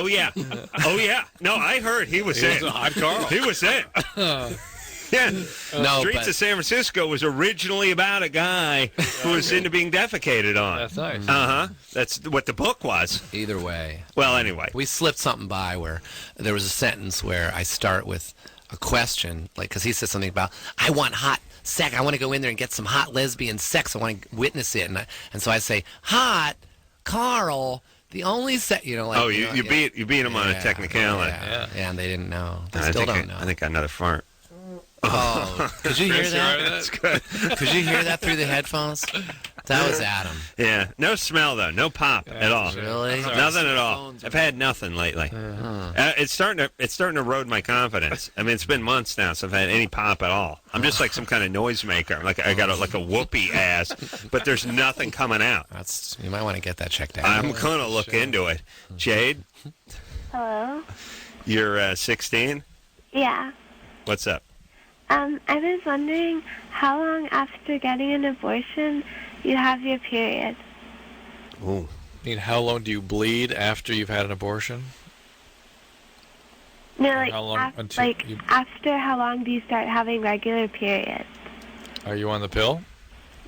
yeah. No, I heard he was in. A hot Carl. He was in. Yeah. Streets of San Francisco was originally about a guy who was into being defecated on. That's nice. That's what the book was. Either way. Well, anyway. We slipped something by where there was a sentence where I start with a question, like, because he said something about, I want hot sex. I want to go in there and get some hot lesbian sex. I want to witness it. And so I say, hot Carl, the only sex, you beat him on a technicality. Yeah, and they didn't know. They still don't know. I think I got another fart. Oh, could you hear that? That's good. Could you hear that through the headphones? That was Adam. Yeah, no smell though, no pop at all. Really? Nothing at all. I've had nothing lately. It's starting to erode my confidence. I mean, it's been months now since I've had any pop at all. I'm just like some kind of noisemaker. Like I got a whoopee ass, but there's nothing coming out. You might want to get that checked out. I'm gonna look into it. Jade. Hello. You're 16. Yeah. What's up? I was wondering how long after getting an abortion you have your period. Ooh. I mean, how long do you bleed after you've had an abortion? No, after how long do you start having regular periods? Are you on the pill?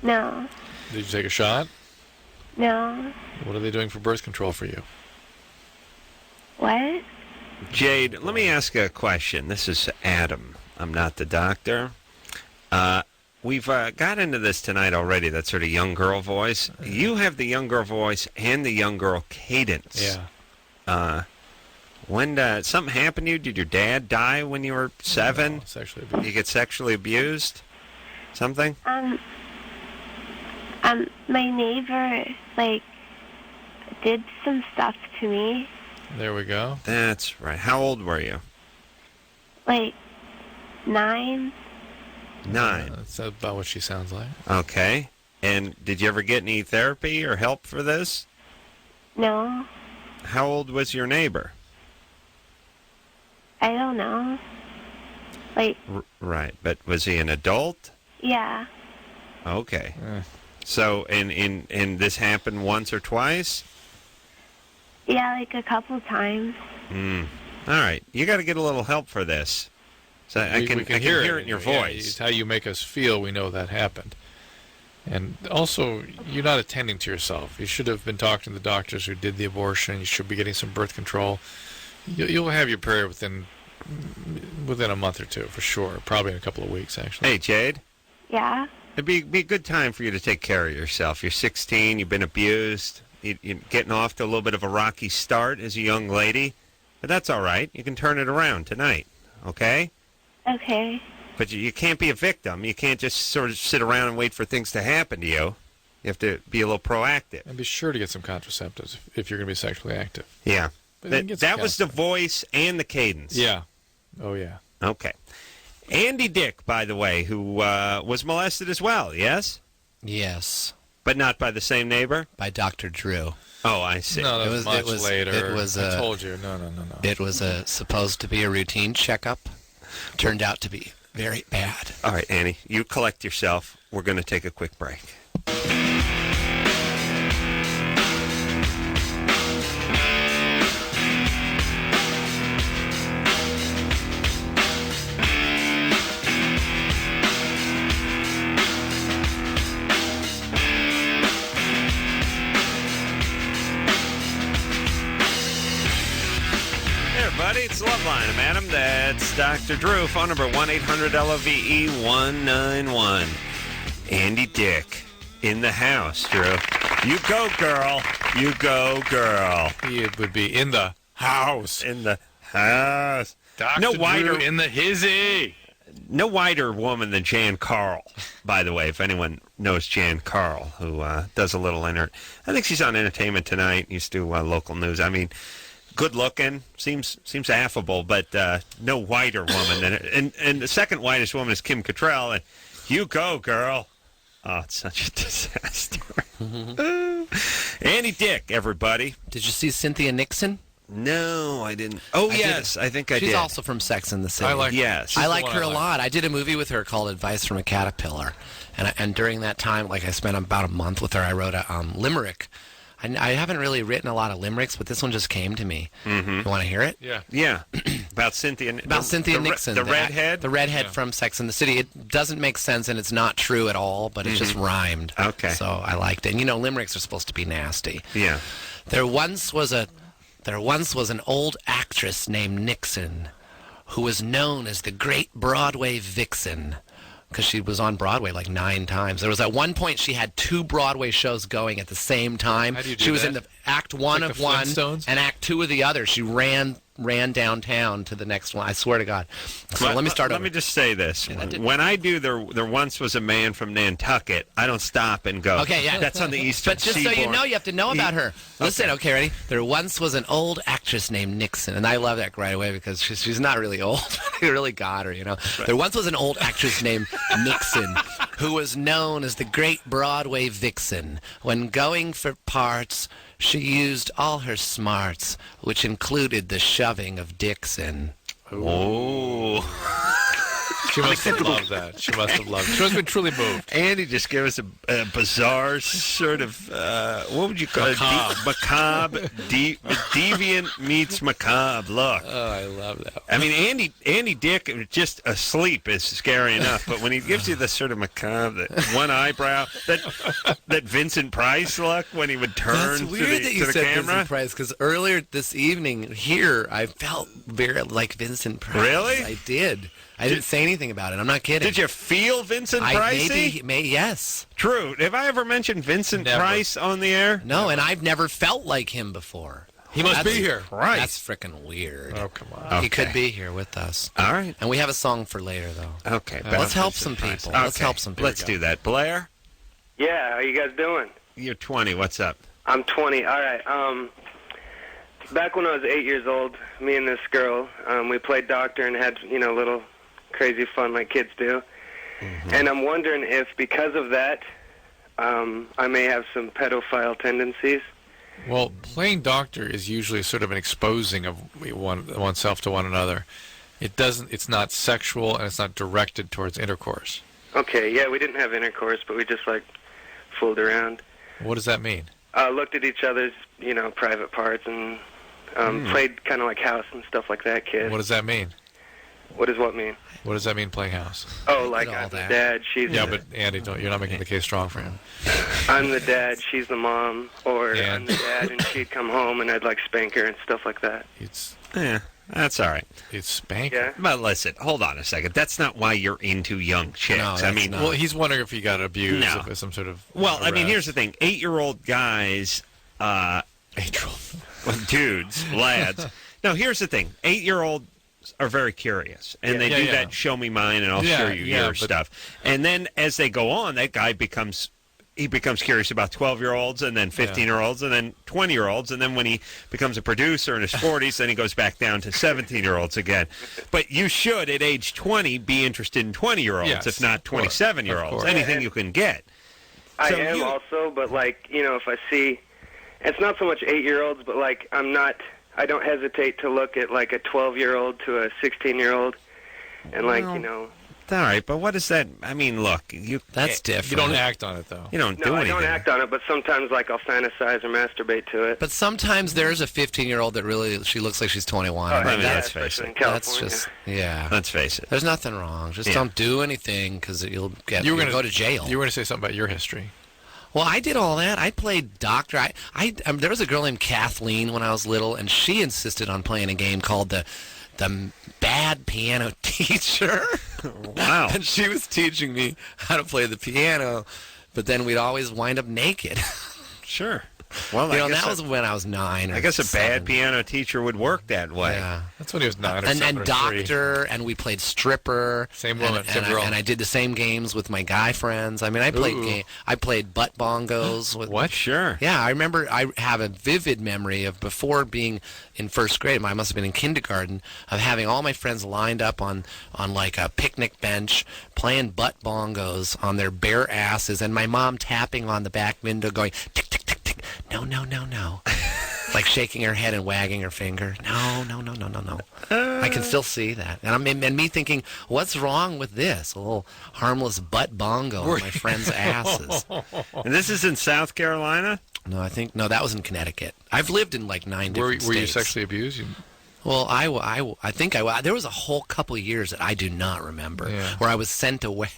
No. Did you take a shot? No. What are they doing for birth control for you? What? Jade, let me ask a question. This is Adam. I'm not the doctor. We've got into this tonight already, that sort of young girl voice. You have the young girl voice and the young girl cadence. Yeah. When something happened to you, did your dad die when you were 7? No, sexually abused. Did you get sexually abused? Something? My neighbor, did some stuff to me. There we go. That's right. How old were you? 9. 9. That's about what she sounds like. Okay. And did you ever get any therapy or help for this? No. How old was your neighbor? I don't know. Right, but was he an adult? Yeah. Okay. So, and this happened once or twice? Yeah, like a couple times. All right. You got to get a little help for this. So I can hear it in your voice. It's how you make us feel. We know that happened. And also, you're not attending to yourself. You should have been talking to the doctors who did the abortion. You should be getting some birth control. You'll have your period within a month or two, for sure. Probably in a couple of weeks, actually. Hey, Jade. Yeah? It'd be a good time for you to take care of yourself. You're 16. You've been abused. You're getting off to a little bit of a rocky start as a young lady. But that's all right. You can turn it around tonight, okay? Okay. But you can't be a victim. You can't just sort of sit around and wait for things to happen to you. You have to be a little proactive. And be sure to get some contraceptives if you're going to be sexually active. Yeah. That was the voice and the cadence. Yeah. Oh, yeah. Okay. Andy Dick, by the way, who was molested as well, yes? Yes. But not by the same neighbor? By Dr. Drew. Oh, I see. No, that was much later. I told you. No. It was supposed to be a routine checkup. Turned out to be very bad. All right, Annie, you collect yourself. We're going to take a quick break. It's Loveline. I'm Adam. That's Dr. Drew. Phone number 1-800-LOVE-191. Andy Dick in the house, Drew. You go, girl. You go, girl. He would be in the house. In the house. Dr. Drew in the hizzy. No wider woman than Jan Carl, by the way, if anyone knows Jan Carl, who does a little I think she's on Entertainment Tonight, used to do local news. I mean, good looking, seems affable, but no whiter woman than it. And the second whitest woman is Kim Cattrall. And you go, girl. Oh, it's such a disaster. Andy Dick, everybody. Did you see Cynthia Nixon? No, I didn't. Oh, yes, I think I did. She's also from Sex and the City. I like her a lot. I did a movie with her called Advice from a Caterpillar. And during that time, like I spent about a month with her, I wrote a limerick. I haven't really written a lot of limericks, but this one just came to me. Mm-hmm. You want to hear it? Yeah. About Cynthia Nixon. The redhead? The redhead from Sex and the City. It doesn't make sense, and it's not true at all, but it just rhymed. Okay. So I liked it. And, limericks are supposed to be nasty. Yeah. There once was an old actress named Nixon who was known as the Great Broadway Vixen. Because she was on Broadway like 9 times. There was at one point she had 2 Broadway shows going at the same time. How do you do she was that? in the Act 1 like of one and Act 2 of the other. She ran downtown to the next one. I swear to God. So let me start over. Let me just say this. When I do there once was a man from Nantucket, I don't stop and go. Okay, yeah. That's on the eastern seaboard. But just seaboard. so you know, you have to know about her. Listen, okay, ready? There once was an old actress named Nixon, and I love that right away because she's not really old. I really got her, Right. There once was an old actress named Nixon who was known as the Great Broadway Vixen. When going for parts, she used all her smarts, which included the shoving of Dixon. Oh. She must have loved that. She must have have been truly moved. Andy just gave us a bizarre sort of, what would you call it? Macabre. Deviant meets macabre. Look. Oh, I love that. I mean, Andy Dick, just asleep is scary enough, but when he gives you the sort of macabre, that one eyebrow, that Vincent Price look when he would turn to the camera. Vincent Price, because earlier this evening here, I felt very like Vincent Price. Really? I did. I didn't say anything about it. I'm not kidding. Did you feel Vincent Price? Yes. True. Have I ever mentioned Vincent Price on the air? No, and I've never felt like him before. He must be here. Right. That's freaking weird. Oh, come on. Okay. He could be here with us. All right. And we have a song for later, though. Okay. Let's help some people. Okay. Let's help some people. Let's do that. Blair? Yeah, how you guys doing? You're 20. What's up? I'm 20. All right. Back when I was 8 years old, me and this girl, we played doctor and had, little crazy fun like kids do. Mm-hmm. And I'm wondering if, because of that, I may have some pedophile tendencies. Well, playing doctor is usually sort of an exposing of oneself to one another. It's not sexual and it's not directed towards intercourse. Okay, yeah, we didn't have intercourse, but we just, like, fooled around. What does that mean? Looked at each other's, private parts and played kind of like house and stuff like that, kid. What does that mean? What does what mean? What does that mean, playing house? Oh, like I'm the dad, she's Yeah, but Andy, you're not making the case strong for him. I'm the dad, she's the mom, or I'm the dad and she'd come home and I'd, like, spank her and stuff like that. Yeah, that's all right. It's spank. Yeah. But listen, hold on a second. That's not why you're into young chicks. No, I mean, well, he's wondering if he got abused, if some sort of. Well, arrest. I mean, here's the thing: 8-year-old guys, 8-year-old dudes, lads. No, here's the thing: 8-year-olds are very curious, and they do that. Show me mine, and I'll show you your stuff. And then as they go on, that guy becomes curious about 12-year-olds, and then 15-year-olds, and then 20-year-olds, and then when he becomes a producer in his 40s, then he goes back down to 17-year-olds again. But you should, at age 20, be interested in 20-year-olds, if not 27-year-olds. Anything you can get. I am also, but, like, if I see, it's not so much 8-year-olds, but, like, I don't hesitate to look at, like, a 12-year-old to a 16-year-old, and, like, All right, but what is that? I mean, look, that's different. You don't act on it, though. You don't do anything. I don't act on it, but sometimes, like, I'll fantasize or masturbate to it. But sometimes there's a 15-year-old that really, she looks like she's 21. I mean, let's face it. That's just, Let's face it. There's nothing wrong. Just don't do anything because you'll go to jail. You were going to say something about your history. Well, I did all that. I played doctor. There was a girl named Kathleen when I was little, and she insisted on playing a game called the Bad Piano Teacher. Wow. And she was teaching me how to play the piano, but then we'd always wind up naked. Sure. Well, that was when I was 9 or I guess 7. a bad piano teacher would work that way. Yeah. That's when he was 9 or 7 and or doctor, 3. And we played stripper. Same woman, same girl. And I did the same games with my guy friends. I mean, I played butt bongos. What? Sure. Yeah, I remember. I have a vivid memory of before being in first grade. I must have been in kindergarten, of having all my friends lined up on like a picnic bench playing butt bongos on their bare asses, and my mom tapping on the back window, going tick tick tick tick. No, no, no, no. Like shaking her head and wagging her finger. No, no, no, no, no, no. I can still see that. And me thinking, what's wrong with this? A little harmless butt bongo on my friends' asses. And this is in South Carolina? No, that was in Connecticut. I've lived in like 9 different states. Were you sexually abused? Well, I think there was a whole couple of years that I do not remember where I was sent away.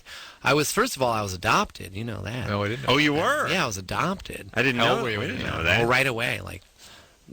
First of all, I was adopted. You know that. No, I didn't know. Oh, you were? Yeah, I was adopted. I didn't know. We didn't know that. Well, right away, like.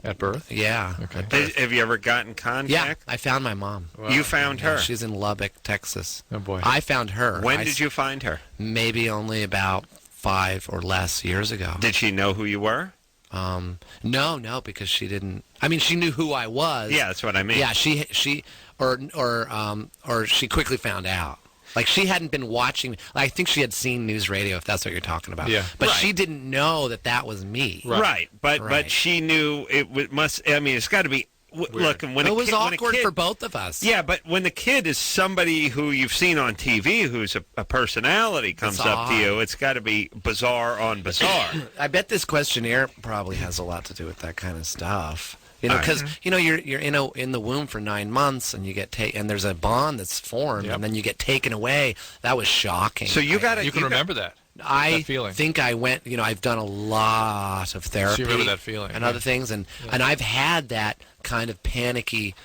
At birth? Yeah. Okay. At birth. Have you ever gotten contact? Yeah, I found my mom. Wow. You found her? She's in Lubbock, Texas. Oh, boy. I found her. When did you find her? Maybe only about 5 or less years ago. Did she know who you were? No, because she didn't. I mean, she knew who I was. Yeah, that's what I mean. Yeah, she quickly found out. Like, she hadn't been watching. I think she had seen news radio, if that's what you're talking about. Yeah. But she didn't know that was me. Right. But she knew it must. I mean, it's got to be. Look, and when it was awkward for both of us. Yeah, but when the kid is somebody who you've seen on TV, who's a personality, comes up to you, it's got to be bizarre on bizarre. I bet this questionnaire probably has a lot to do with that kind of stuff. Because you're in the womb for 9 months, and you get and there's a bond that's formed, and then you get taken away. That was shocking. So you can remember that. I feeling. think I went. I've done a lot of therapy. So you remember that feeling and other things, and I've had that kind of panicky,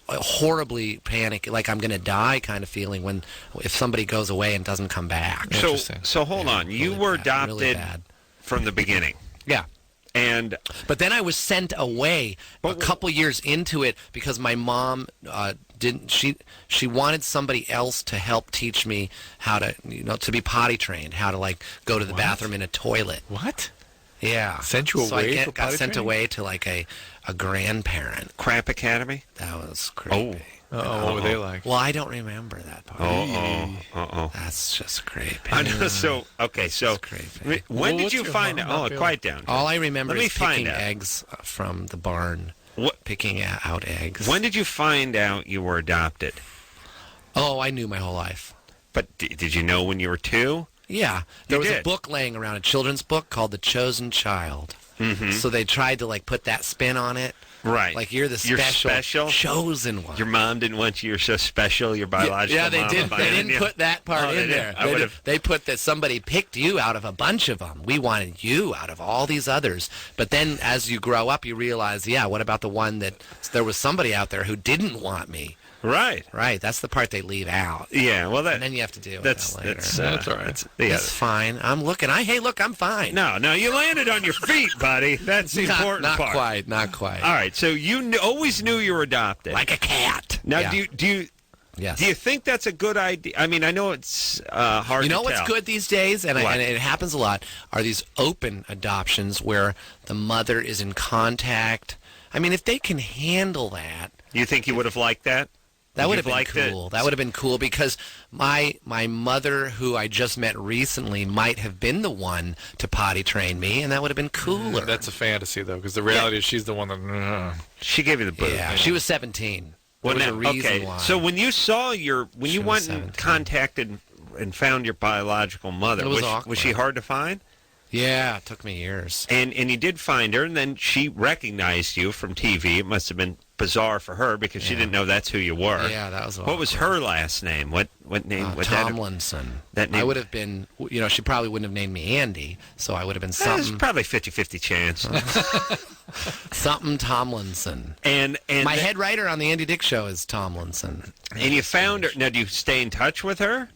horribly panicky, like I'm going to die kind of feeling if somebody goes away and doesn't come back. So hold on, you were adopted from the beginning. Yeah. But then I was sent away a couple years into it because my mom didn't. She wanted somebody else to help teach me how to to be potty trained, how to go to the bathroom in a toilet. What? Yeah. Sent you away? So I for got potty sent training? away to a grandparent. Crap Academy? That was creepy. What were they like? Well, I don't remember that part. That's just creepy. I know. So creepy. When did you find out? Oh, quiet down. All I remember is picking eggs from the barn. Picking out eggs. When did you find out you were adopted? Oh, I knew my whole life. But did you know when you were 2? Yeah. There was a book laying around, a children's book called The Chosen Child. Mm-hmm. So they tried to put that spin on it. Right. Like you're the special, chosen one. Your mom didn't want you. You're so special. Your biological mom. Yeah, they didn't put that part in there. They put that somebody picked you out of a bunch of them. We wanted you out of all these others. But then as you grow up, you realize, what about the one that there was somebody out there who didn't want me? Right. That's the part they leave out. Yeah, well, and then you have to deal with that later. That's all right. That's fine. I'm looking. Look, I'm fine. No, you landed on your feet, buddy. That's the important part. Not quite. All right, so you always knew you were adopted. Like a cat. Now, do you Yes. Do you think that's a good idea? I mean, I know it's hard to tell. You know what's good these days, and it happens a lot, are these open adoptions where the mother is in contact. I mean, if they can handle that. You think you would have liked that? That would have been cool. That would have been cool because my mother, who I just met recently, might have been the one to potty train me, and that would have been cooler. That's a fantasy, though, because the reality is she's the one that... She gave you the boot. Yeah, she was 17. There was a reason why. So when you saw when you went and contacted and found your biological mother, was she hard to find? Yeah, it took me years. And you did find her, and then she recognized you from TV. It must have been bizarre for her because she didn't know that's who you were. Yeah, that was awkward. What was her last name? What name? Tomlinson. That name? I would have been, she probably wouldn't have named me Andy, so I would have been something. There's probably 50-50 chance. Something Tomlinson. And my head writer on the Andy Dick Show is Tomlinson. And you found her. Now, do you stay in touch with her?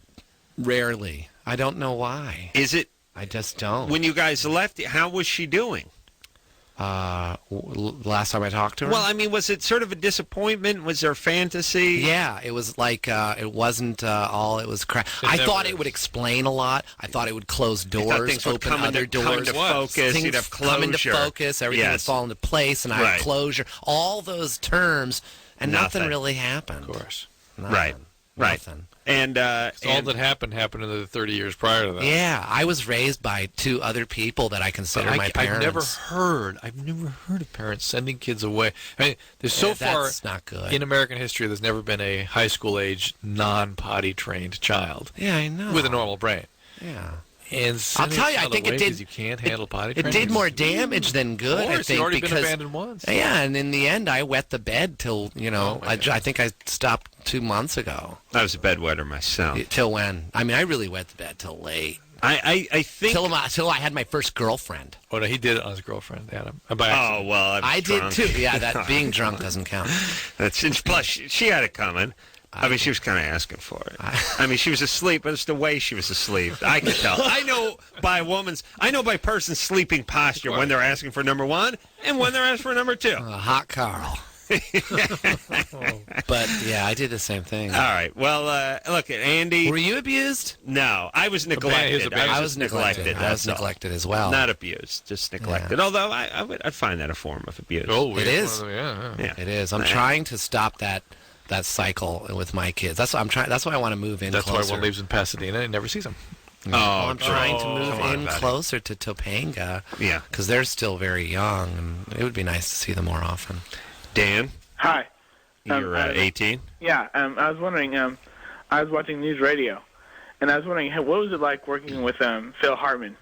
Rarely. I don't know why. Is it? I just don't. When you guys left, how was she doing? Last time I talked to her? Well, I mean, was it sort of a disappointment? Was there fantasy? Yeah, it was like it wasn't all it was crap. I thought it would explain a lot. I thought it would close doors, open other doors. Come into focus. Things you'd have closure. come into focus. Everything would fall into place, and I had closure. All those terms, and nothing really happened. Of course. Right. Nothing. And all that happened in the 30 years prior to that. Yeah, I was raised by two other people that I consider my parents. I've never heard of parents sending kids away. I mean, there's that's not good. In American history, there's never been a high school age non-potty trained child. Yeah, I know. With a normal brain. Yeah. And I'll tell you, I think it did. You can't handle potty training. It did more damage than good. Of course, I think you'd already because been abandoned once. Yeah, and in the end, I wet the bed till I think I stopped 2 months ago. I was a bedwetter myself. Till when? I mean, I really wet the bed till late. I think till I had my first girlfriend. Oh no, he did it on his girlfriend, Adam. Oh well, I did too. Yeah, that being drunk doesn't count. Plus she had it coming. I mean, she was kind of asking for it. I mean, she was asleep, but it's the way she was asleep. I could tell. I know by person's sleeping posture when they're asking for number one and when they're asking for number two. Hot Carl. But yeah, I did the same thing. All right. Well, look, Andy. Were you abused? No, I was neglected. I was neglected. I was neglected as well. Not abused, just neglected. Yeah. Although I'd find that a form of abuse. Oh, it is. Yeah. It is. I'm trying to stop that cycle with my kids. That's what I'm trying. That's why I want to move in. That's closer. why one lives in Pasadena and never sees them. I'm trying to move in closer to Topanga. Yeah, because they're still very young, and it would be nice to see them more often. Dan, hi. You're 18. Yeah, I was wondering. I was watching News Radio, and I was wondering, what was it like working with Phil Hartman?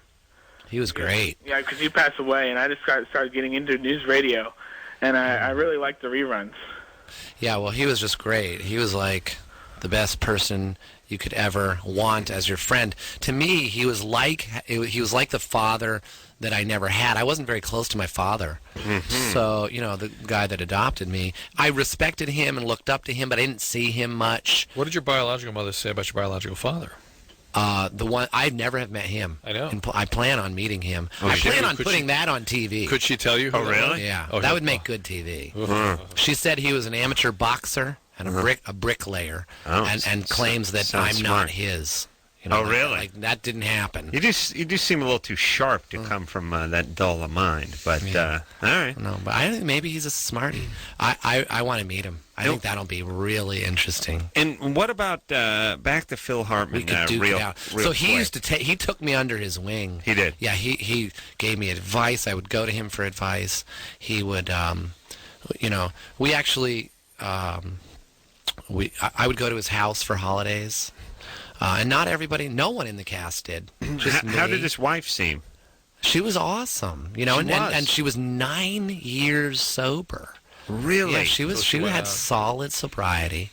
He was great. Yeah, because he passed away, and I just started getting into News Radio, and I really liked the reruns. Yeah, well, he was just great. He was like the best person you could ever want as your friend. To me, he was like the father that I never had. I wasn't very close to my father. Mm-hmm. So, the guy that adopted me, I respected him and looked up to him, but I didn't see him much. What did your biological mother say about your biological father? The one I never have met him. I know. And I plan on meeting him. I plan on putting that on TV. Could she tell you? Oh, really? Yeah. That would make good TV. She said he was an amateur boxer and a bricklayer, and claims that I'm smart. not his. Really? Like that didn't happen. You do seem a little too sharp to come from that dull a mind, but all right. No, but I think maybe he's a smarty. I want to meet him. I think that'll be really interesting. And what about back to Phil Hartman? We could duke it out. So he he took me under his wing. He did. Yeah, he gave me advice. I would go to him for advice. He would, we actually, I would go to his house for holidays. And no one in the cast did. Just how did his wife seem? She was awesome, and she was 9 years sober. Really? Yeah, she had solid sobriety.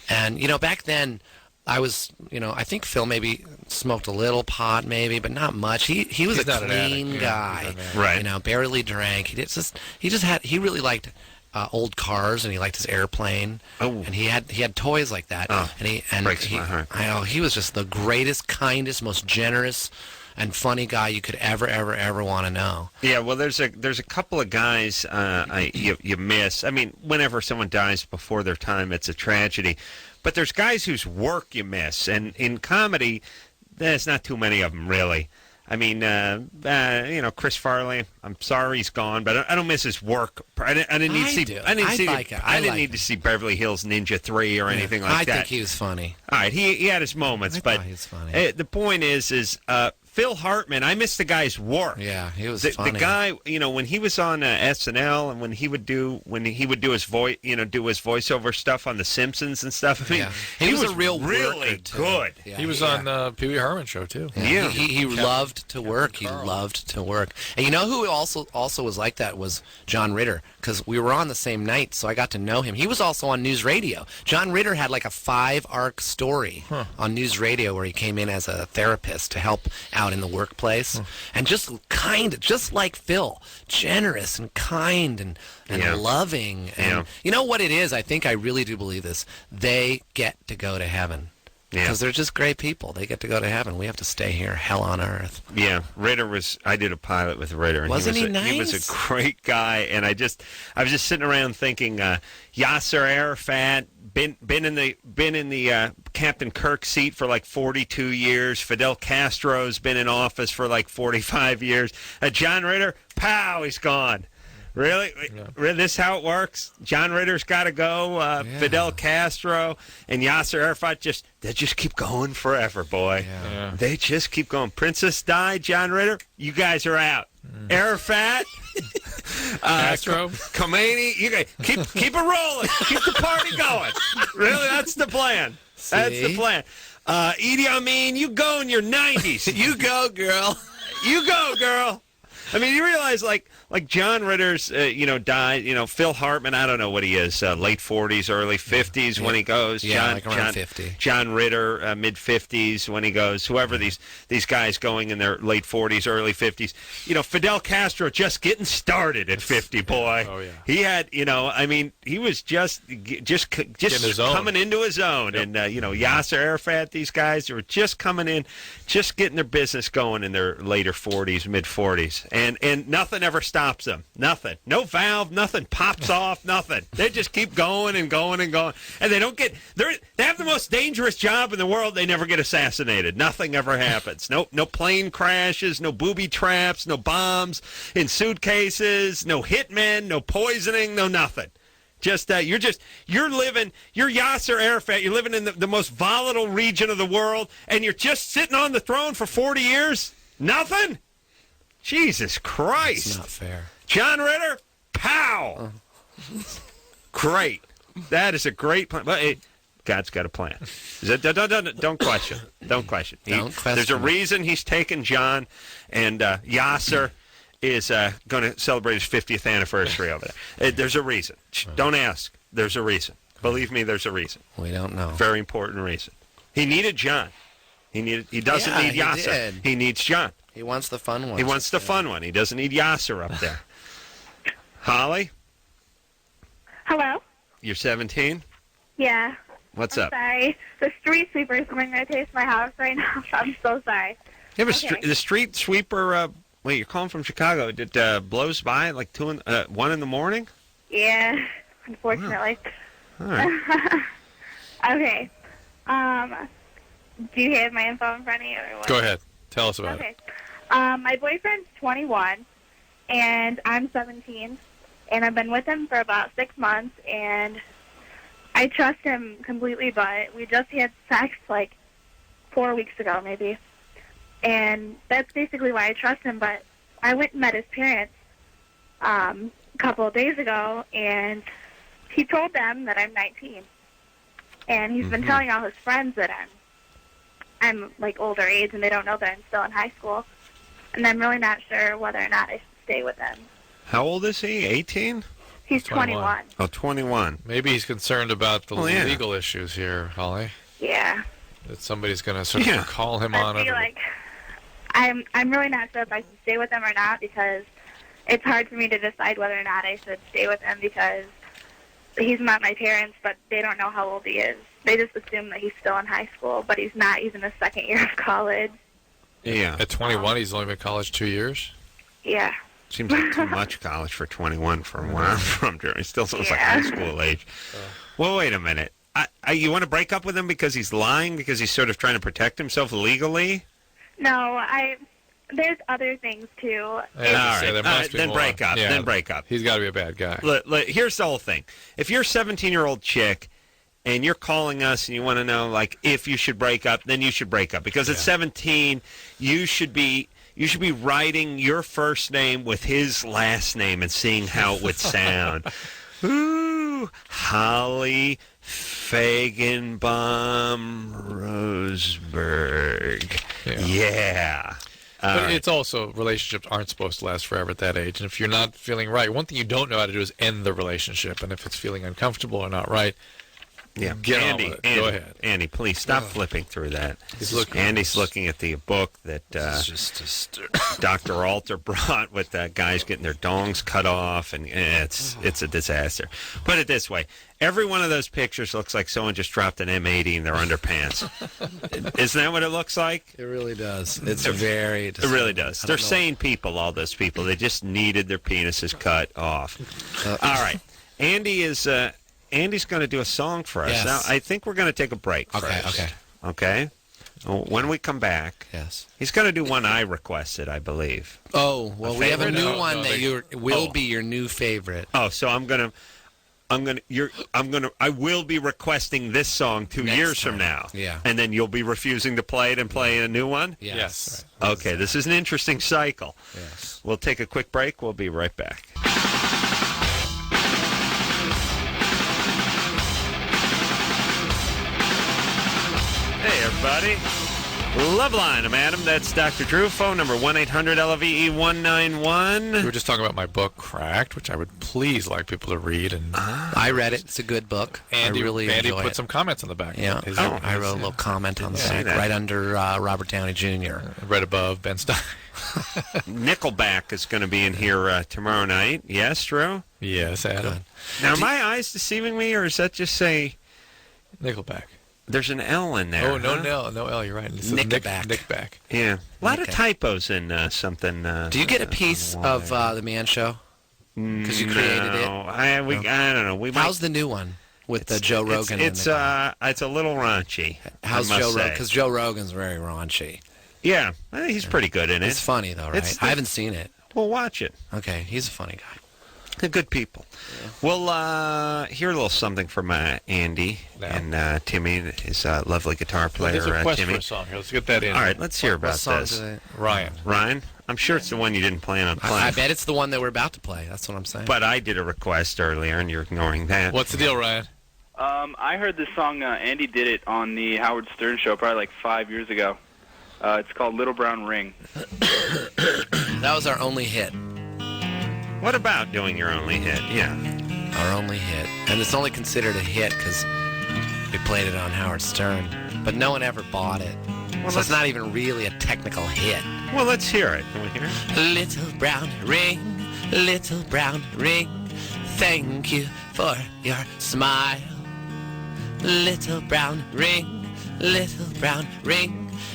And, back then, I was, I think Phil maybe smoked a little pot maybe, but not much. He was a clean guy. Right. Barely drank. He really liked old cars, and he liked his airplane. Oh. And he had toys like that. Oh, breaks my heart. I know, he was just the greatest, kindest, most generous and funny guy you could ever want to know. Yeah, well, there's a couple of guys you miss. I mean, whenever someone dies before their time, it's a tragedy. But there's guys whose work you miss, and in comedy, there's not too many of them really. I mean, Chris Farley. I'm sorry he's gone, but I don't miss his work. I didn't need to see Beverly Hills Ninja 3 or anything like that. I think he was funny. All right, he had his moments, but he was funny. The point is Phil Hartman. I miss the guy's work. Yeah, he was funny. The guy, when he was on SNL and when he would do his voice, do his voiceover stuff on The Simpsons and stuff. I mean, he was really good. Yeah, he was on Pee Wee Herman show too. Yeah, he loved to work. He loved to work. And you know who also was like that was John Ritter, because we were on the same night, so I got to know him. He was also on News Radio. John Ritter had like a 5-arc story on News Radio where he came in as a therapist to help out in the workplace, and just like Phil, generous and kind and loving. And you know what it is? I think I really do believe this. They get to go to heaven. Because they're just great people. They get to go to heaven. We have to stay here, hell on earth. Yeah, I did a pilot with Ritter. And Wasn't he nice? He was a great guy, and I was just sitting around thinking, Yasser Arafat, been in the Captain Kirk seat for like 42 years. Fidel Castro's been in office for like 45 years. John Ritter, pow, he's gone. Really? This is how it works? John Ritter's got to go. Fidel Castro and Yasser Arafat they just keep going forever, boy. Yeah. They just keep going. Princess died, John Ritter, you guys are out. Arafat, Castro, Khomeini, you guys keep it rolling. Keep the party going. Really, that's the plan. See? That's the plan. Idi Amin, you go in your 90s. You go, girl. You go, girl. I mean, you realize, like John Ritter's, died. Phil Hartman, I don't know what he is, late 40s, early 50s when he goes. Yeah, like around 50. John Ritter, mid 50s when he goes. Whoever these guys going in their late 40s, early 50s. Fidel Castro just getting started at 50, boy. Oh yeah. He had, he was just coming into his own, Yep. and Yasser Arafat, these guys, they were just coming in, just getting their business going in their later 40s, mid 40s. And nothing ever stops them. Nothing. No valve. Nothing pops off. Nothing. They just keep going and going and going. And they have the most dangerous job in the world. They never get assassinated. Nothing ever happens. No plane crashes. No booby traps. No bombs in suitcases. No hitmen. No poisoning. No nothing. You're Yasser Arafat. You're living in the most volatile region of the world, and you're just sitting on the throne for 40 years. Nothing. Jesus Christ. It's not fair. John Ritter, pow. Great. That is a great plan. But God's got a plan. Don't question. Don't question. There's a reason he's taken John, and Yasser is going to celebrate his 50th anniversary over there. There's a reason. Don't ask. There's a reason. Believe me, there's a reason. We don't know. Very important reason. He needed John. He doesn't need Yasser. He needs John. He wants the fun one. He wants the fun one. He doesn't need Yasser up there. Holly? Hello? You're 17? Yeah. What's I'm up? Sorry. The street sweeper is coming to taste my house right now, so I'm so sorry. You have the street sweeper, wait, you're calling from Chicago. It blows by like 1 in the morning? Yeah, unfortunately. Wow. All right. Okay. Do you have my info in front of you? Or what? Go ahead. Tell us about it. My boyfriend's 21, and I'm 17, and I've been with him for about 6 months, and I trust him completely, but we just had sex like 4 weeks ago, maybe, and that's basically why I trust him, but I went and met his parents a couple of days ago, and he told them that I'm 19, and he's been telling all his friends that I'm like older age, and they don't know that I'm still in high school, and I'm really not sure whether or not I should stay with him. How old is he? 18? He's 21. Oh, 21. Maybe he's concerned about the legal issues here, Holly. Yeah. That somebody's going to sort of call him on. I'm really not sure if I should stay with him or not, because it's hard for me to decide whether or not I should stay with him, because he's not my parents, but they don't know how old he is. They just assume that he's still in high school, but he's not. He's in his second year of college. Yeah. At 21, he's only been in college 2 years? Yeah. Seems like too much college for 21 from where I'm from. It still sounds like high school age. Well, wait a minute. You want to break up with him because he's lying? Because he's sort of trying to protect himself legally? No, there's other things, too. All right. Then break up. Yeah, then break up. He's got to be a bad guy. Look, here's the whole thing. If you're a 17-year-old chick and you're calling us and you want to know, like, if you should break up, then you should break up. Because at 17, you should be writing your first name with his last name and seeing how it would sound. Ooh, Holly Fagenbaum Roseberg. Yeah. But it's also, relationships aren't supposed to last forever at that age. And if you're not feeling right, one thing you don't know how to do is end the relationship. And if it's feeling uncomfortable or not right, get on with it. Go ahead. Andy, please stop flipping through that. Andy's looking at the book that Dr. Alter brought with guys getting their dongs cut off, and it's a disaster. Put it this way. Every one of those pictures looks like someone just dropped an M80 in their underpants. Isn't that what it looks like? It really does. It's very... It really does. They're sane people, all those people. They just needed their penises cut off. All right. Andy's going to do a song for us. Yes. Now, I think we're going to take a break first. Okay? When we come back, he's going to do one I requested, I believe. Oh, well, we have a new one that will be your new favorite. Oh, so I will be requesting this song 2 years from now. Yeah. And then you'll be refusing to play it and play a new one? Yes. Right. Okay, this is an interesting cycle. Yes. We'll take a quick break. We'll be right back. Hey, everybody. Loveline, I'm Adam. That's Dr. Drew. Phone number 1-800-LOVE-191. We were just talking about my book, Cracked, which I would please like people to read. And I read it. It's a good book. Andy Andy put some comments on the back. Yeah. I wrote a little comment on the back, right under Robert Downey Jr. Right above Ben Stein. Nickelback is going to be in here tomorrow night. Yes, Drew? Yes, Adam. Good. Now, are my eyes deceiving me, or is that just say... Nickelback. There's an L in there. Oh, no L. You're right. Nickback. Yeah. A lot of typos in something. Do you get a piece of The Man Show? Because you created it? I don't know. How's the new one with Joe Rogan? It's a little raunchy. How's Joe Rogan? Because Joe Rogan's very raunchy. Yeah. I think he's pretty good in it. It's funny, though, right? I haven't seen it. Well, watch it. Okay. He's a funny guy. They're good people. Yeah. We'll hear a little something from Andy and Timmy, his lovely guitar player. There's a request Timmy. for a song here. Let's get that in. All right, let's hear about this. Ryan? I'm sure it's the one you didn't plan on playing. I bet it's the one that we're about to play. That's what I'm saying. But I did a request earlier, and you're ignoring that. What's the deal, Ryan? I heard this song, Andy did it on the Howard Stern show probably like 5 years ago. It's called Little Brown Ring. That was our only hit. What about doing your only hit? Yeah. Our only hit. And it's only considered a hit because we played it on Howard Stern. But no one ever bought it. Well, so it's not even really a technical hit. Well, let's hear it. Can we hear it? Little brown ring, thank you for your smile. Little brown ring,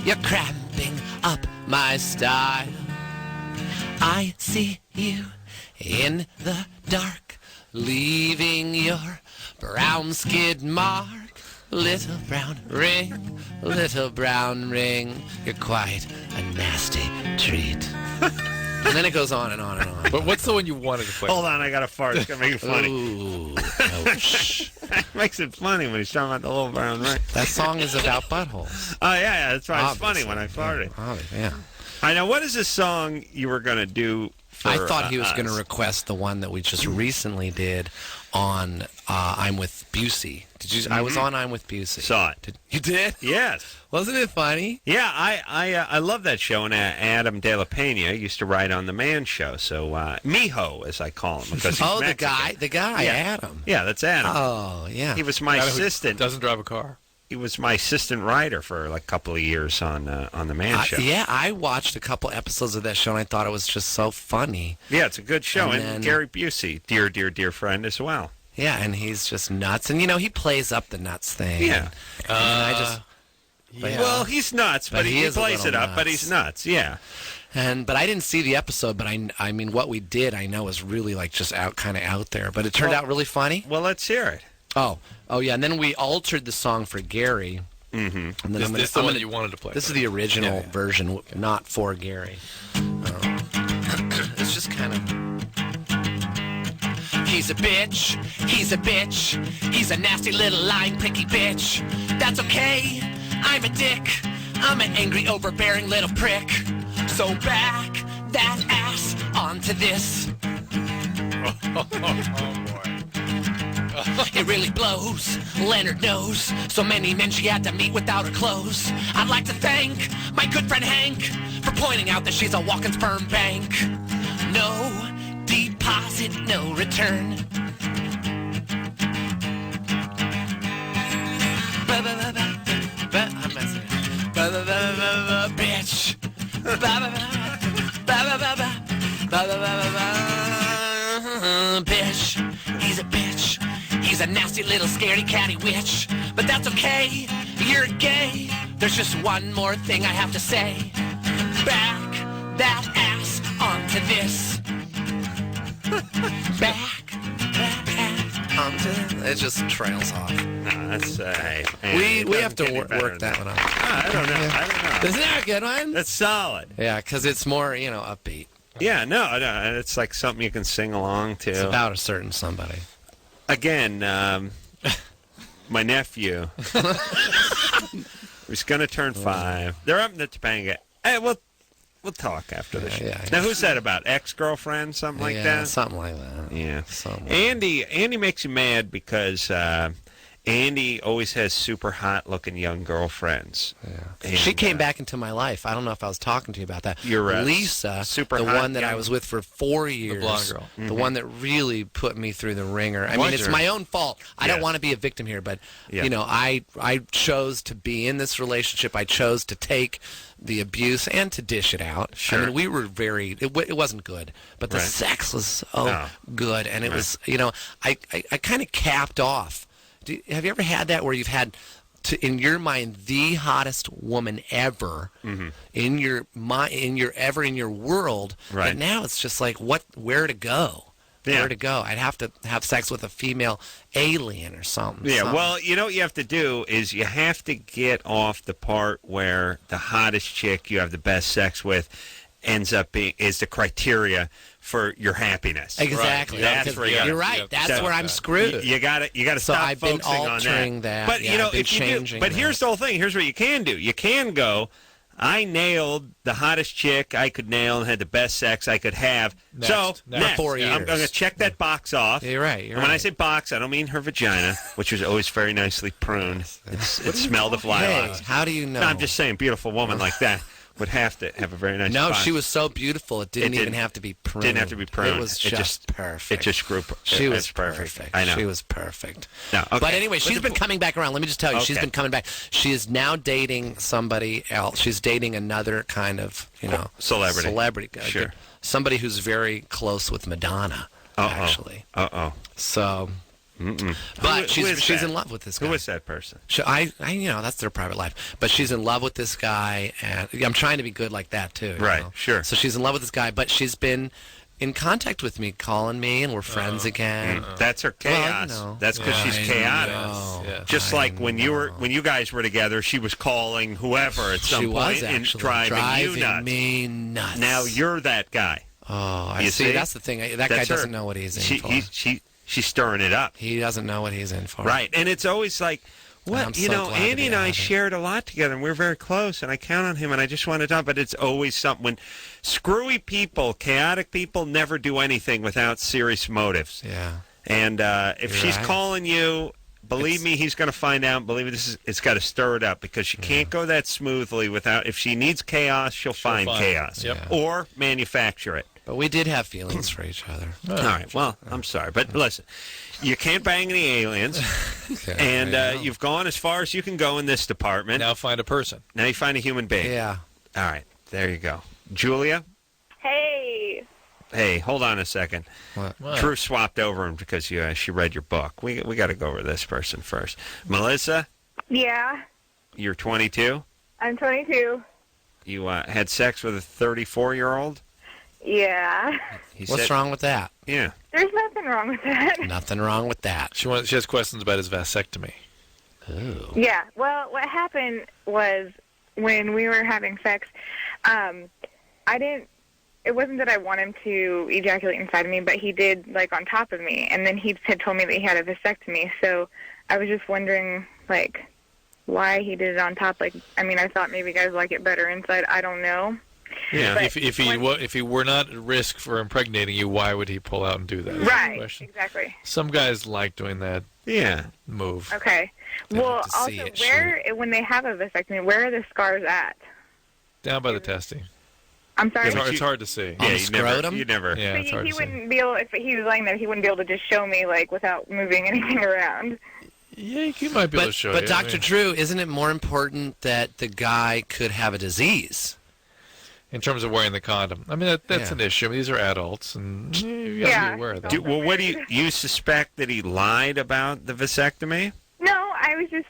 you're cramping up my style. I see you in the dark, leaving your brown skid mark. Little brown ring, you're quite a nasty treat. And then it goes on and on and on. But what's the one you wanted to play? Hold on, I got a fart. It's going to make it funny. Ooh, ouch. That makes it funny when he's talking about the little brown ring. That song is about buttholes. Oh, yeah, that's right. Obviously. It's funny when I farted. Yeah. I know. What is this song you were going to do I thought he was going to request the one that we just recently did on I'm with Busey. Did you? I was on I'm with Busey. Saw it. You did? Yes. Wasn't it funny? Yeah, I love that show. And Adam De La Pena used to write on the Man Show. So Mijo, as I call him, because he's Mexican. the guy, Adam. Yeah, that's Adam. Oh, yeah. He was my assistant. Doesn't drive a car. He was my assistant writer for like a couple of years on the Man Show. Yeah, I watched a couple episodes of that show, and I thought it was just so funny. Yeah, it's a good show. And Gary Busey, dear friend as well. Yeah, and he's just nuts. And, he plays up the nuts thing. Yeah. Yeah. Well, he's nuts, but he plays it up, nuts. but he's nuts, yeah. But I didn't see the episode, but I mean, what we did, I know, is really like just kind of out there. But it turned out really funny. Well, let's hear it. Oh yeah, and then we altered the song for Gary. Mm-hmm. And then this is the one you wanted to play. This is the original version, not for Gary. It's just kind of. He's a bitch, he's a bitch, he's a nasty little lying picky bitch. That's okay, I'm a dick, I'm an angry overbearing little prick. So back that ass onto this. Oh, boy. It really blows, Leonard knows. So many men she had to meet without her clothes. I'd like to thank my good friend Hank for pointing out that she's a walking sperm bank. No deposit, no return. I'm messing it. Bitch. Bitch. He's a bitch. He's a nasty little scaredy catty witch. But that's okay. You're gay. There's just one more thing I have to say. Back that ass onto this. Back that ass onto this. It just trails off. No, that's we have to work that one out. I don't know. Isn't that a good one? That's solid. Yeah, because it's more, upbeat. Yeah, no, it's like something you can sing along to. It's about a certain somebody. Again, my nephew was going to turn 5. They're up in the Topanga. Hey, we'll talk after the show. Now, who's that about? Ex-girlfriend, something like that? Yeah, something like that. Yeah. Andy makes you mad because Andy always has super hot-looking young girlfriends. Yeah. And, she came back into my life. I don't know if I was talking to you about that. You're right. Lisa, super the hot, one that I was with for 4 years. The blonde girl. The one that really put me through the ringer. I mean, it's my own fault. I don't want to be a victim here, but, I chose to be in this relationship. I chose to take the abuse and to dish it out. Sure. I mean, we were it wasn't good, but the sex was so good. And it was, I kind of capped off. Have you ever had that where you've had, in your mind, the hottest woman ever in your world, right? But now it's just like where to go? Yeah. Where to go? I'd have to have sex with a female alien or something. Yeah. something. Well, what you have to do is you have to get off the part where the hottest chick you have the best sex with ends up being is the criteria for your happiness. Exactly. Right. That's where you're right. That's where I'm screwed. You got to stop I've been focusing altering on that. But if you do, but here's the whole thing. Here's what you can do. You can go, I nailed the hottest chick I could nail and had the best sex I could have. Next. For 4 years. I'm going to check that box off. You're right. And when I say box, I don't mean her vagina, which was always very nicely pruned. It smelled of lilacs. Hey, how do you know? No, I'm just saying, beautiful woman like that would have to have a very nice box. She was so beautiful, it didn't even have to be pruned. Didn't have to be pruned. It was just perfect. It just grew. She was perfect. I know. She was perfect. No, okay. But anyway, she's been coming back around. Let me just tell you, she's been coming back. She is now dating somebody else. She's dating another kind of, celebrity. Sure. Somebody who's very close with Madonna, actually. So... But she's in love with this guy. Who is that person? I that's their private life. But she's in love with this guy, and I'm trying to be good like that too. Right, sure. So she's in love with this guy, but she's been in contact with me, calling me, and we're friends again. That's her chaos. Well, that's because she's chaotic. Yes. Just like when you guys were together, she was calling whoever at some point and driving you nuts. Me nuts. Now you're that guy. Oh, I see. That's the thing. That guy doesn't know what he's in for. She's stirring it up. He doesn't know what he's in for. Right. And it's always like Well, Andy and I shared a lot together, and we're very close, and I count on him, and I just want to talk, but it's always something. When screwy people, chaotic people, never do anything without serious motives. Yeah. And if she's calling you, believe me, he's going to find out. Believe me, it's got to stir it up, because she can't go that smoothly without. If she needs chaos, she'll find chaos. Yep. Or manufacture it. But we did have feelings for each other. All right. Well, I'm sorry, but listen, you can't bang any aliens, and you've gone as far as you can go in this department. Now find a person. Now you find a human being. Yeah. All right. There you go. Julia? Hey. Hey, hold on a second. What? Drew swapped over him because she read your book. We got to go over this person first. Melissa? Yeah. You're 22? I'm 22. You had sex with a 34-year-old? Yeah. What's wrong with that? Yeah. There's nothing wrong with that. Nothing wrong with that. She has questions about his vasectomy. Ooh. Yeah. Well, what happened was when we were having sex, it wasn't that I want him to ejaculate inside of me, but he did, like, on top of me. And then he had told me that he had a vasectomy. So I was just wondering, like, why he did it on top. Like, I mean, I thought maybe guys like it better inside. I don't know. Yeah. If he were not at risk for impregnating you, why would he pull out and do that? Right. Exactly. Some guys like doing that. Yeah. Move. Okay. Well, also, when they have a vasectomy, where are the scars at? Down by the testy. I'm sorry? It's hard to see. Yeah, you never. Yeah, it's hard he to see. wouldn't be able, if he was laying there, he wouldn't be able to just show me, like, without moving anything around. Yeah, he might be able to show you. But Dr. Drew, isn't it more important that the guy could have a disease? In terms of wearing the condom. I mean, that's an issue. I mean, these are adults, and you got to be aware of that. What do you suspect that he lied about the vasectomy? No, I was just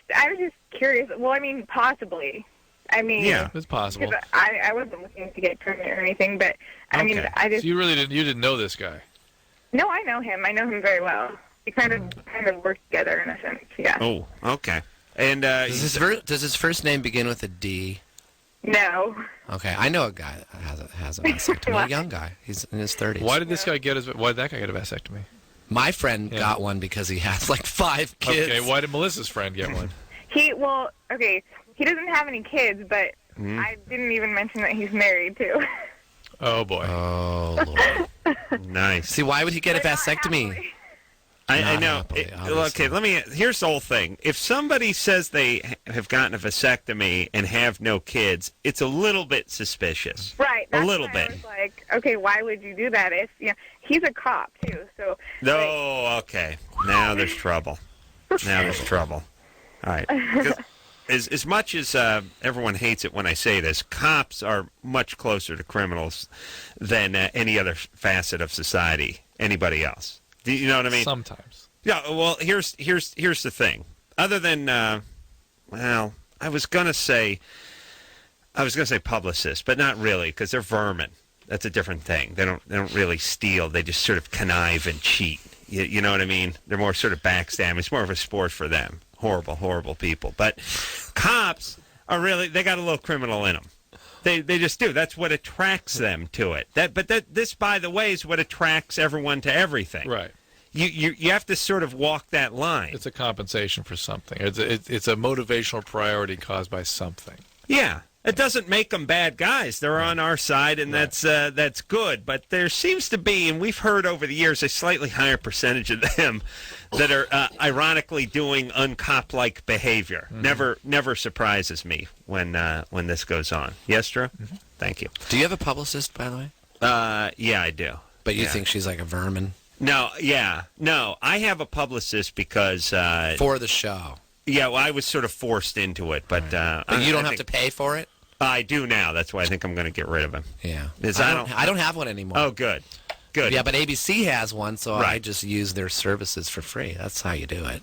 curious. Well, I mean, possibly. I mean, yeah, it's possible. I wasn't looking to get pregnant or anything, but I mean, I just. So you really didn't know this guy? No, I know him. I know him very well. We kind of work together in a sense. Yeah. Oh, okay. And does his first name begin with a D? No. Okay, I know a guy that has a vasectomy. A young guy. He's in his 30s. Why did that guy get a vasectomy? My friend got one because he has like 5 kids. Okay, why did Melissa's friend get one? He doesn't have any kids, but I didn't even mention that he's married too. Oh boy. Oh Lord. Nice. See, why would he get a vasectomy? I know. Happily, here's the whole thing. If somebody says they have gotten a vasectomy and have no kids, it's a little bit suspicious. Right. A little bit. I was like, okay, why would you do that? If he's a cop too, so. No, okay. Now there's trouble. All right. As much as everyone hates it when I say this, cops are much closer to criminals than any other facet of society, anybody else. Do you know what I mean? Sometimes. Yeah. Well, here's the thing. Other than, I was gonna say publicists, but not really, because they're vermin. That's a different thing. They don't really steal. They just sort of connive and cheat. You know what I mean? They're more sort of backstabbing. It's more of a sport for them. Horrible, horrible people. But cops are really, they got a little criminal in them. They just do. That's what attracts them to it. This, by the way, is what attracts everyone to everything. Right. You have to sort of walk that line. It's a compensation for something. It's a motivational priority caused by something. Yeah. It doesn't make them bad guys. They're on our side, and that's good. But there seems to be, and we've heard over the years, a slightly higher percentage of them that are ironically doing uncop-like behavior. Mm-hmm. Never surprises me when this goes on. Yes, Drew? Mm-hmm. Thank you. Do you have a publicist, by the way? Yeah, I do. But you think she's like a vermin? No, I have a publicist because for the show. Yeah, well, I was sort of forced into it, but you don't have to pay for it. I do now. That's why I think I'm going to get rid of him. Yeah, I don't have one anymore. Oh, good. Yeah, but ABC has one, so I just use their services for free. That's how you do it.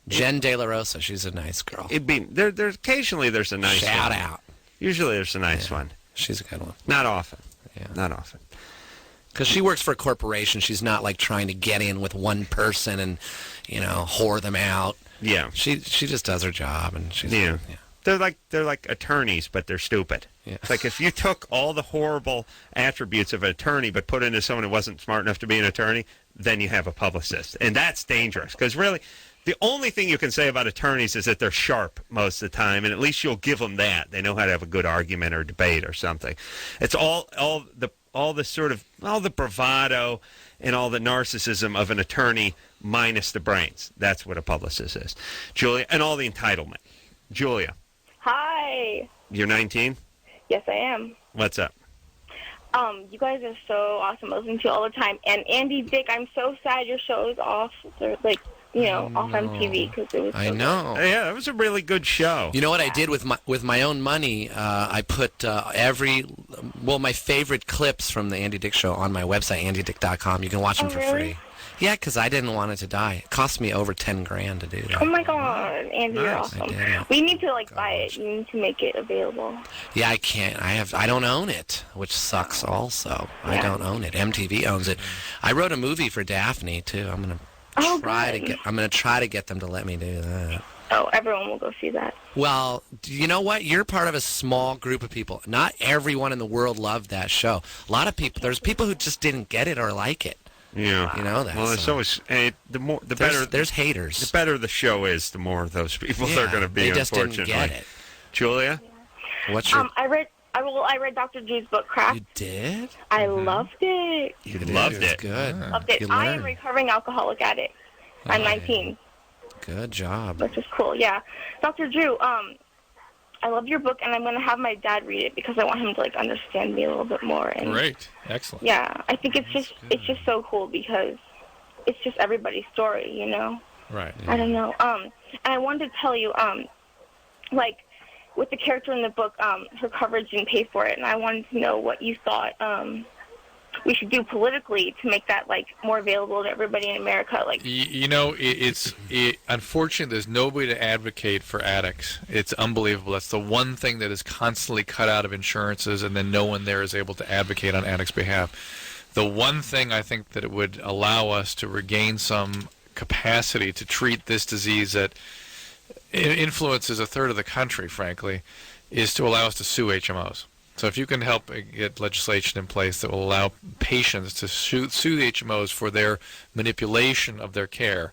Jen De La Rosa, she's a nice girl. Occasionally there's a nice shout out. Usually there's a nice one. She's a good one. Not often. Yeah, not often. Because she works for a corporation. She's not like trying to get in with one person and whore them out. Yeah, she just does her job, and she's yeah. They're like attorneys, but they're stupid. Yeah. It's like if you took all the horrible attributes of an attorney but put it into someone who wasn't smart enough to be an attorney, then you have a publicist, and that's dangerous because really, The only thing you can say about attorneys is that they're sharp most of the time, and at least you'll give them that. They know how to have a good argument or debate or something. It's all the bravado and all the narcissism of an attorney minus the brains. That's what a publicist is. Julia, and all the entitlement. Julia. Hi. You're 19? Yes, I am. What's up? You guys are so awesome. I listen to you all the time. And Andy Dick, I'm so sad your show is off. Off MTV because it was. I know. Yeah, that was a really good show. You know what I did with my own money? I put my favorite clips from the Andy Dick show on my website, andydick.com. You can watch them for free. Yeah, because I didn't want it to die. It cost me over $10,000 to do that. Oh my God, Andy, you're awesome. We need to buy it. You need to make it available. Yeah, I can't. I don't own it, which sucks. Also, yeah. I don't own it. MTV owns it. I wrote a movie for Daphne too. I'm gonna try to get them to let me do that. Oh, everyone will go see that. Well, you know what? You're part of a small group of people. Not everyone in the world loved that show. A lot of people. There's people who just didn't get it or like it. Yeah, you know that. Well, there's always the better. There's haters. The better the show is, the more those people are going to be. They just unfortunately. didn't get it. Julia, what's your? I read Dr. Drew's book, Craft. You did? I loved it. You loved it. Good. Loved it. I am a recovering alcoholic addict. I'm 19. Good job. Which is cool. Yeah, Dr. Drew. I love your book, and I'm going to have my dad read it because I want him to understand me a little bit more. And great, excellent. Yeah, I think it's just so cool because it's just everybody's story, you know. Right. Yeah. I don't know. And I wanted to tell you, with the character in the book, her coverage didn't pay for it, and I wanted to know what you thought we should do politically to make that more available to everybody in America. It's unfortunate there's nobody to advocate for addicts. It's unbelievable. That's the one thing that is constantly cut out of insurances, and then no one there is able to advocate on addicts' behalf. The one thing I think that it would allow us to regain some capacity to treat this disease that influences a third of the country, frankly, is to allow us to sue HMOs. So if you can help get legislation in place that will allow patients to sue the HMOs for their manipulation of their care,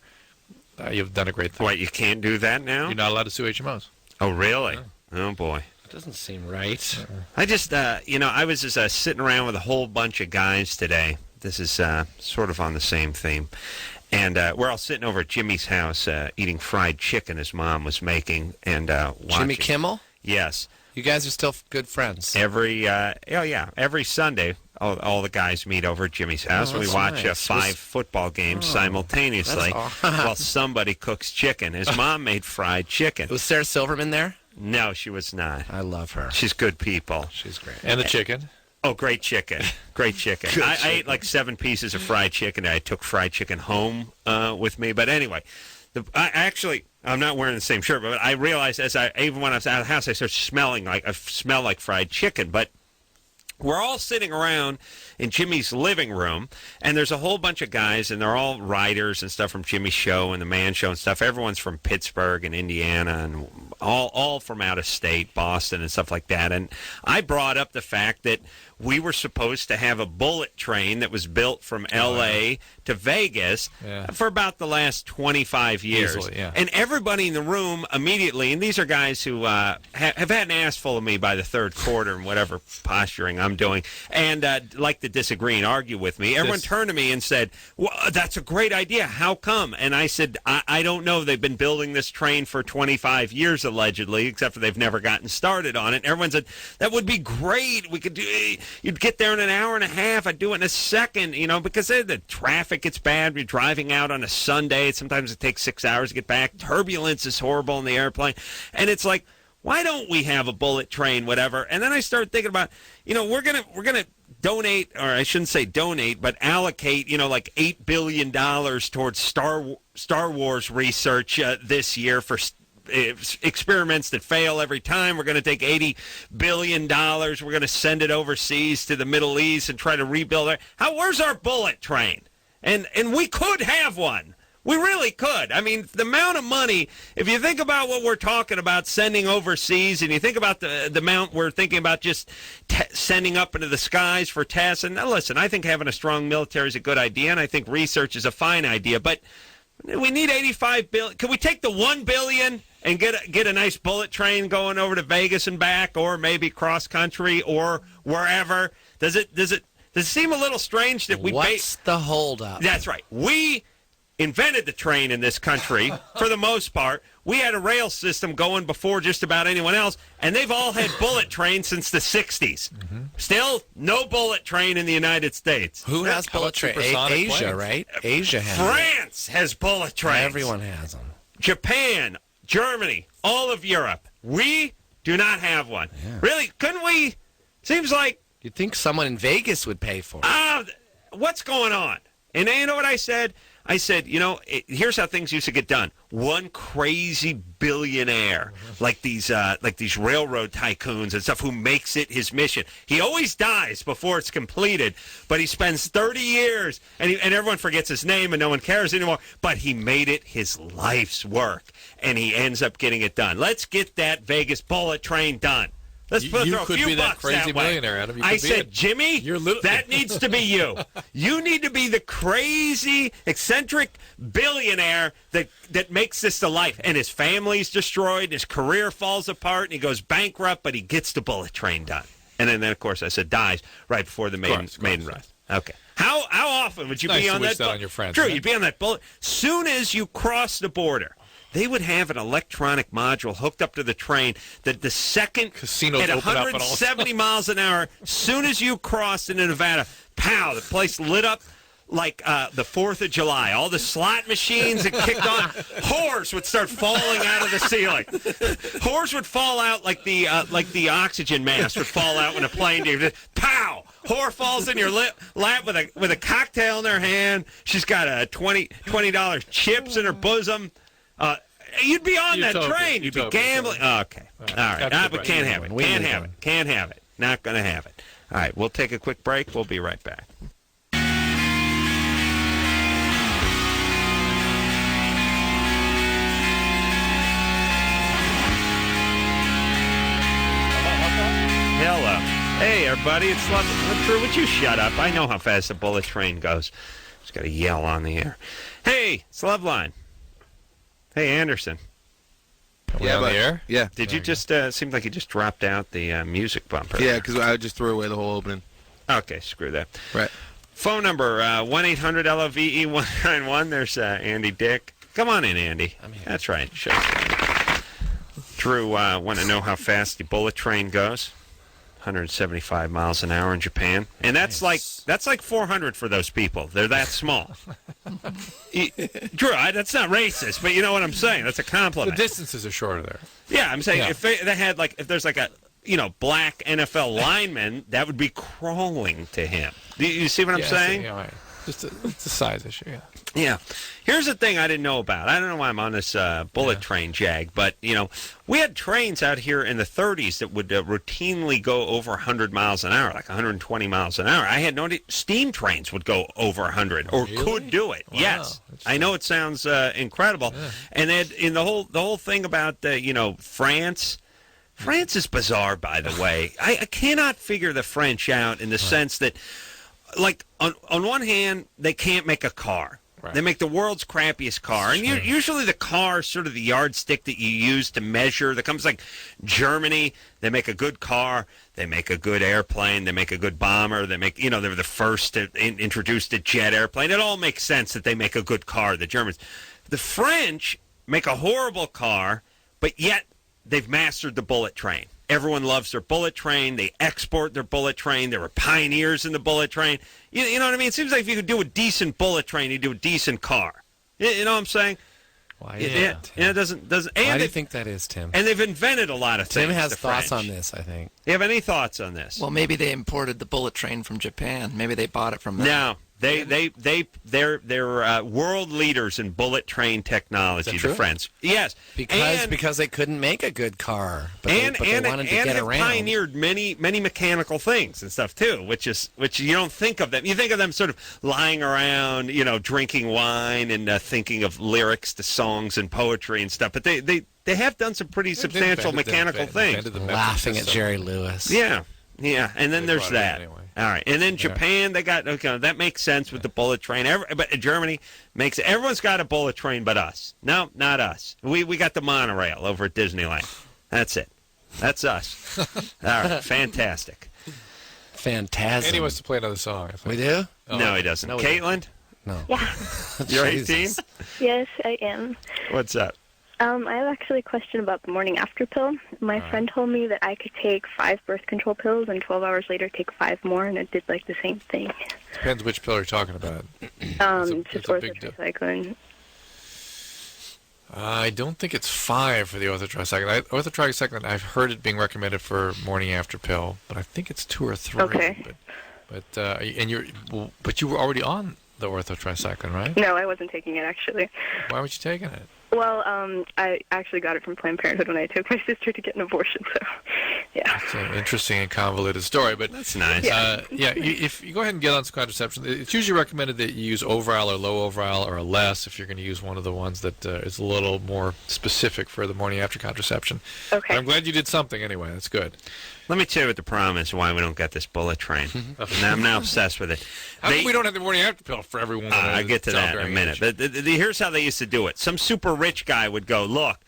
you've done a great thing. What, you can't do that now? You're not allowed to sue HMOs. Oh, really? No. Oh, boy. It doesn't seem right. I just, I was just sitting around with a whole bunch of guys today. This is sort of on the same theme. And we're all sitting over at Jimmy's house eating fried chicken his mom was making and watching. Jimmy Kimmel? Yes. You guys are still good friends. Every Sunday, all the guys meet over at Jimmy's house, and we watch 5 football games simultaneously while somebody cooks chicken. His mom made fried chicken. Was Sarah Silverman there? No, she was not. I love her. She's good people. She's great. And the chicken? Oh, great chicken. Great chicken. I ate 7 pieces of fried chicken, and I took fried chicken home with me. But anyway, I'm not wearing the same shirt, but I realized even when I was out of the house, I started smelling like fried chicken. But we're all sitting around in Jimmy's living room, and there's a whole bunch of guys, and they're all writers and stuff from Jimmy's show and the Man Show and stuff. Everyone's from Pittsburgh and Indiana and all from out of state, Boston and stuff like that. And I brought up the fact that we were supposed to have a bullet train that was built from L.A. to Vegas for about the last 25 years. Easily, yeah. And everybody in the room immediately, and these are guys who have had an ass full of me by the third quarter and whatever posturing I'm doing, and like to disagree and argue with me. Everyone turned to me and said, well, that's a great idea. How come? And I said, I don't know. They've been building this train for 25 years, allegedly, except for they've never gotten started on it. And everyone said, that would be great. We could do it. You'd get there in an hour and a half. I'd do it in a second, because the traffic gets bad. You're driving out on a Sunday. Sometimes it takes 6 hours to get back. Turbulence is horrible in the airplane. And it's like, why don't we have a bullet train, whatever? And then I started thinking about, we're gonna donate, or I shouldn't say donate, but allocate, $8 billion towards Star Wars research this year for experiments that fail every time. We're going to take $80 billion. We're going to send it overseas to the Middle East and try to rebuild it. Where's our bullet train? And we could have one. We really could. I mean, the amount of money, if you think about what we're talking about sending overseas, and you think about the amount we're thinking about just sending up into the skies for tests, and now listen, I think having a strong military is a good idea, and I think research is a fine idea, but We need $85 billion. Can we take the $1 billion and get a nice bullet train going over to Vegas and back, or maybe cross country or wherever? Does it seem a little strange that we? What's the holdup? That's right. We invented the train in this country for the most part. We had a rail system going before just about anyone else, and they've all had bullet trains since the 60s. Mm-hmm. Still, no bullet train in the United States. Who has bullet trains? Asia, planes? Right? Asia has France has bullet trains. Everyone has them. Japan, Germany, all of Europe. We do not have one. Yeah. Really? Couldn't we? Seems like... You'd think someone in Vegas would pay for it. What's going on? And you know what I said? I said, here's how things used to get done. One crazy billionaire, like these railroad tycoons and stuff, who makes it his mission. He always dies before it's completed, but he spends 30 years, and everyone forgets his name, and no one cares anymore. But he made it his life's work, and he ends up getting it done. Let's get that Vegas bullet train done. Let's throw a few bucks that way. Adam. I said, Jimmy, that needs to be you. You need to be the crazy, eccentric billionaire that makes this to life. And his family's destroyed, and his career falls apart, and he goes bankrupt, but he gets the bullet train done. And then, of course, I said dies right before the maiden run. Okay. How often would you be on that? On your friends, True, right? You'd be on that bullet. Soon as you cross the border, they would have an electronic module hooked up to the train that the second casinos at 170 miles an hour, soon as you crossed into Nevada, pow, the place lit up like the 4th of July. All the slot machines that kicked on, whores would start falling out of the ceiling. Whores would fall out like the oxygen mask would fall out when a plane did. Pow! Whore falls in your lap with a cocktail in her hand. She's got a $20 chips in her bosom. You'd be on that train. You'd be gambling. Oh, okay. All right. We can't have it. Can't have it. Not going to have it. All right. We'll take a quick break. We'll be right back. Hello. Hey, everybody. It's Loveline. Drew, would you shut up? I know how fast the bullet train goes. Just got to yell on the air. Hey, it's Loveline. Hey, Anderson. Are we on the air? Yeah. Did you just, seemed like you just dropped out the music bumper. Yeah, because I just threw away the whole opening. Okay, screw that. Right. Phone number, 1-800-LOVE-191. There's Andy Dick. Come on in, Andy. I'm here. That's right. Show. Drew, want to know how fast the bullet train goes? 175 miles an hour in Japan, and that's like 400 for those people. They're that small. Drew, that's not racist, but you know what I'm saying. That's a compliment. The distances are shorter there. Yeah, I'm saying if they had if there's like a black NFL lineman, that would be crawling to him. You see what I'm saying? Yeah, right. It's a size issue. Yeah. Yeah. Here's the thing I didn't know about. I don't know why I'm on this bullet train jag, but, we had trains out here in the 30s that would routinely go over 100 miles an hour, like 120 miles an hour. I had no idea steam trains would go over 100 or could do it. Wow, yes. I know it sounds incredible. Yeah. And then in the whole thing about, France. France is bizarre, by the way. I cannot figure the French out in the sense that, like, on one hand, they can't make a car. Right. They make the world's crappiest car. And usually the car is sort of the yardstick that you use to measure. That comes like Germany. They make a good car. They make a good airplane. They make a good bomber. They make, they were the first to introduce the jet airplane. It all makes sense that they make a good car, the Germans. The French make a horrible car, but yet they've mastered the bullet train. Everyone loves their bullet train. They export their bullet train. They were pioneers in the bullet train. You know what I mean? It seems like if you could do a decent bullet train, you do a decent car. You know what I'm saying? Why? Yeah. It doesn't. Why do you think that is, Tim? And they've invented a lot of things. Tim has thoughts on this, I think. You have any thoughts on this? Well, maybe they imported the bullet train from Japan. Maybe they bought it from them. No. They're world leaders in bullet train technology. The French, yes, because they couldn't make a good car, but they wanted to get around. Pioneered many mechanical things and stuff too, which you don't think of them. You think of them sort of lying around, drinking wine and thinking of lyrics to songs and poetry and stuff. But they have done some pretty substantial mechanical things. Laughing at Jerry Lewis. Yeah, and then there's that. Anyway. All right. And then Japan, they got, okay, that makes sense with the bullet train. But Germany everyone's got a bullet train but us. No, not us. We got the monorail over at Disneyland. That's it. That's us. All right. Fantastic. Fantastic. And he wants to play another song. I think. We do? Oh. No, he doesn't. No, Caitlin? No. Yeah. You're 18? Yes, I am. What's up? I have actually a question about the morning after pill. My friend told me that I could take 5 birth control pills and 12 hours later take 5 more, and it did like the same thing. Depends which pill you're talking about. Just orthotricycline. I don't think it's 5 for the orthotricycline. Orthotricycline, I've heard it being recommended for morning after pill, but I think it's 2 or 3. Okay. But you were already on the orthotricycline, right? No, I wasn't taking it actually. Why weren't you taking it? Well, I actually got it from Planned Parenthood when I took my sister to get an abortion, so, yeah. It's an interesting and convoluted story, but... That's nice. If you go ahead and get on some contraception, it's usually recommended that you use Overall or low Overall or a less if you're going to use one of the ones that is a little more specific for the morning after contraception. Okay. But I'm glad you did something anyway. That's good. Let me tell you what the problem is why we don't get this bullet train. I'm now obsessed with it. How come we don't have the morning after pill for everyone? I get to that in a minute. But here's how they used to do it. Some super rich guy would go, look,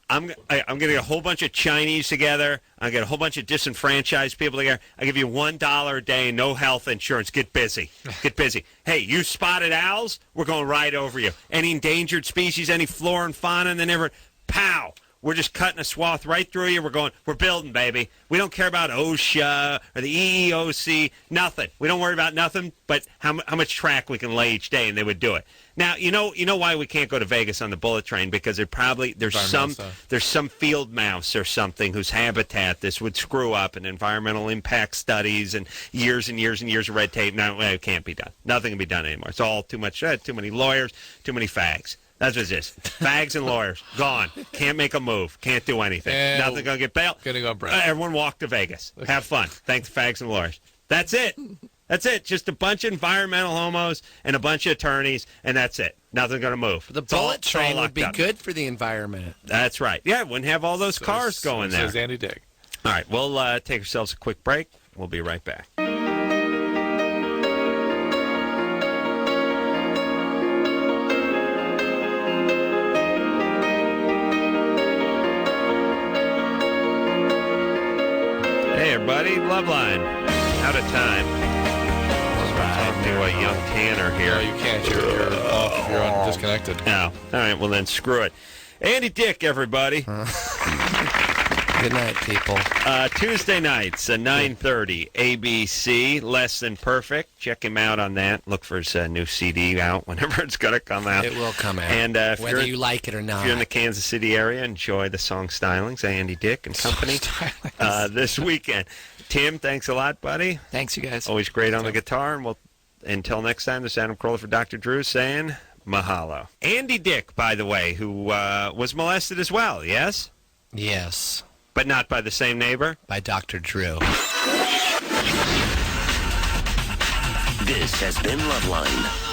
I'm going to get a whole bunch of Chinese together. I'll get a whole bunch of disenfranchised people together. I'll give you $1 a day, no health insurance. Get busy. Get busy. Hey, you spotted owls? We're going right over you. Any endangered species, any flora and fauna, and then never, pow. We're just cutting a swath right through you. We're building, baby. We don't care about OSHA or the EEOC, nothing. We don't worry about nothing but how much track we can lay each day, and they would do it. Now, you know why we can't go to Vegas on the bullet train? Because there's some field mouse or something whose habitat this would screw up, and environmental impact studies and years and years and years of red tape. No, it can't be done. Nothing can be done anymore. It's all too much, too many lawyers, too many fags. That's what it is. Fags and lawyers. Gone. Can't make a move. Can't do anything. Nothing going to get bailed. Going to go break. Everyone walk to Vegas. Have fun. Thanks to fags and lawyers. That's it. That's it. Just a bunch of environmental homos and a bunch of attorneys, and that's it. Nothing's going to move. The bullet train would be good for the environment. That's right. Yeah, wouldn't have all those cars going there. Says Andy Dick. All right, we'll take ourselves a quick break. We'll be right back. Hey, everybody. Loveline. Out of time. Talk to a young Tanner here. No, you can't. You're off. You're disconnected. No. All right. Well, then screw it. Andy Dick, everybody. Good night, people. Tuesday nights, 9:30, ABC, Less Than Perfect. Check him out on that. Look for his new CD out whenever it's going to come out. It will come out, and whether you like it or not. If you're in the Kansas City area, enjoy the song Stylings, Andy Dick and company this weekend. Tim, thanks a lot, buddy. Thanks, you guys. Always great on the guitar. And until next time, this is Adam Carolla for Dr. Drew saying mahalo. Andy Dick, by the way, who was molested as well, yes? Yes. But not by the same neighbor? By Dr. Drew. This has been Loveline.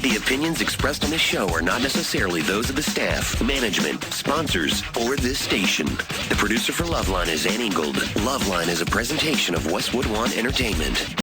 The opinions expressed on this show are not necessarily those of the staff, management, sponsors, or this station. The producer for Loveline is Ann Ingold. Loveline is a presentation of Westwood One Entertainment.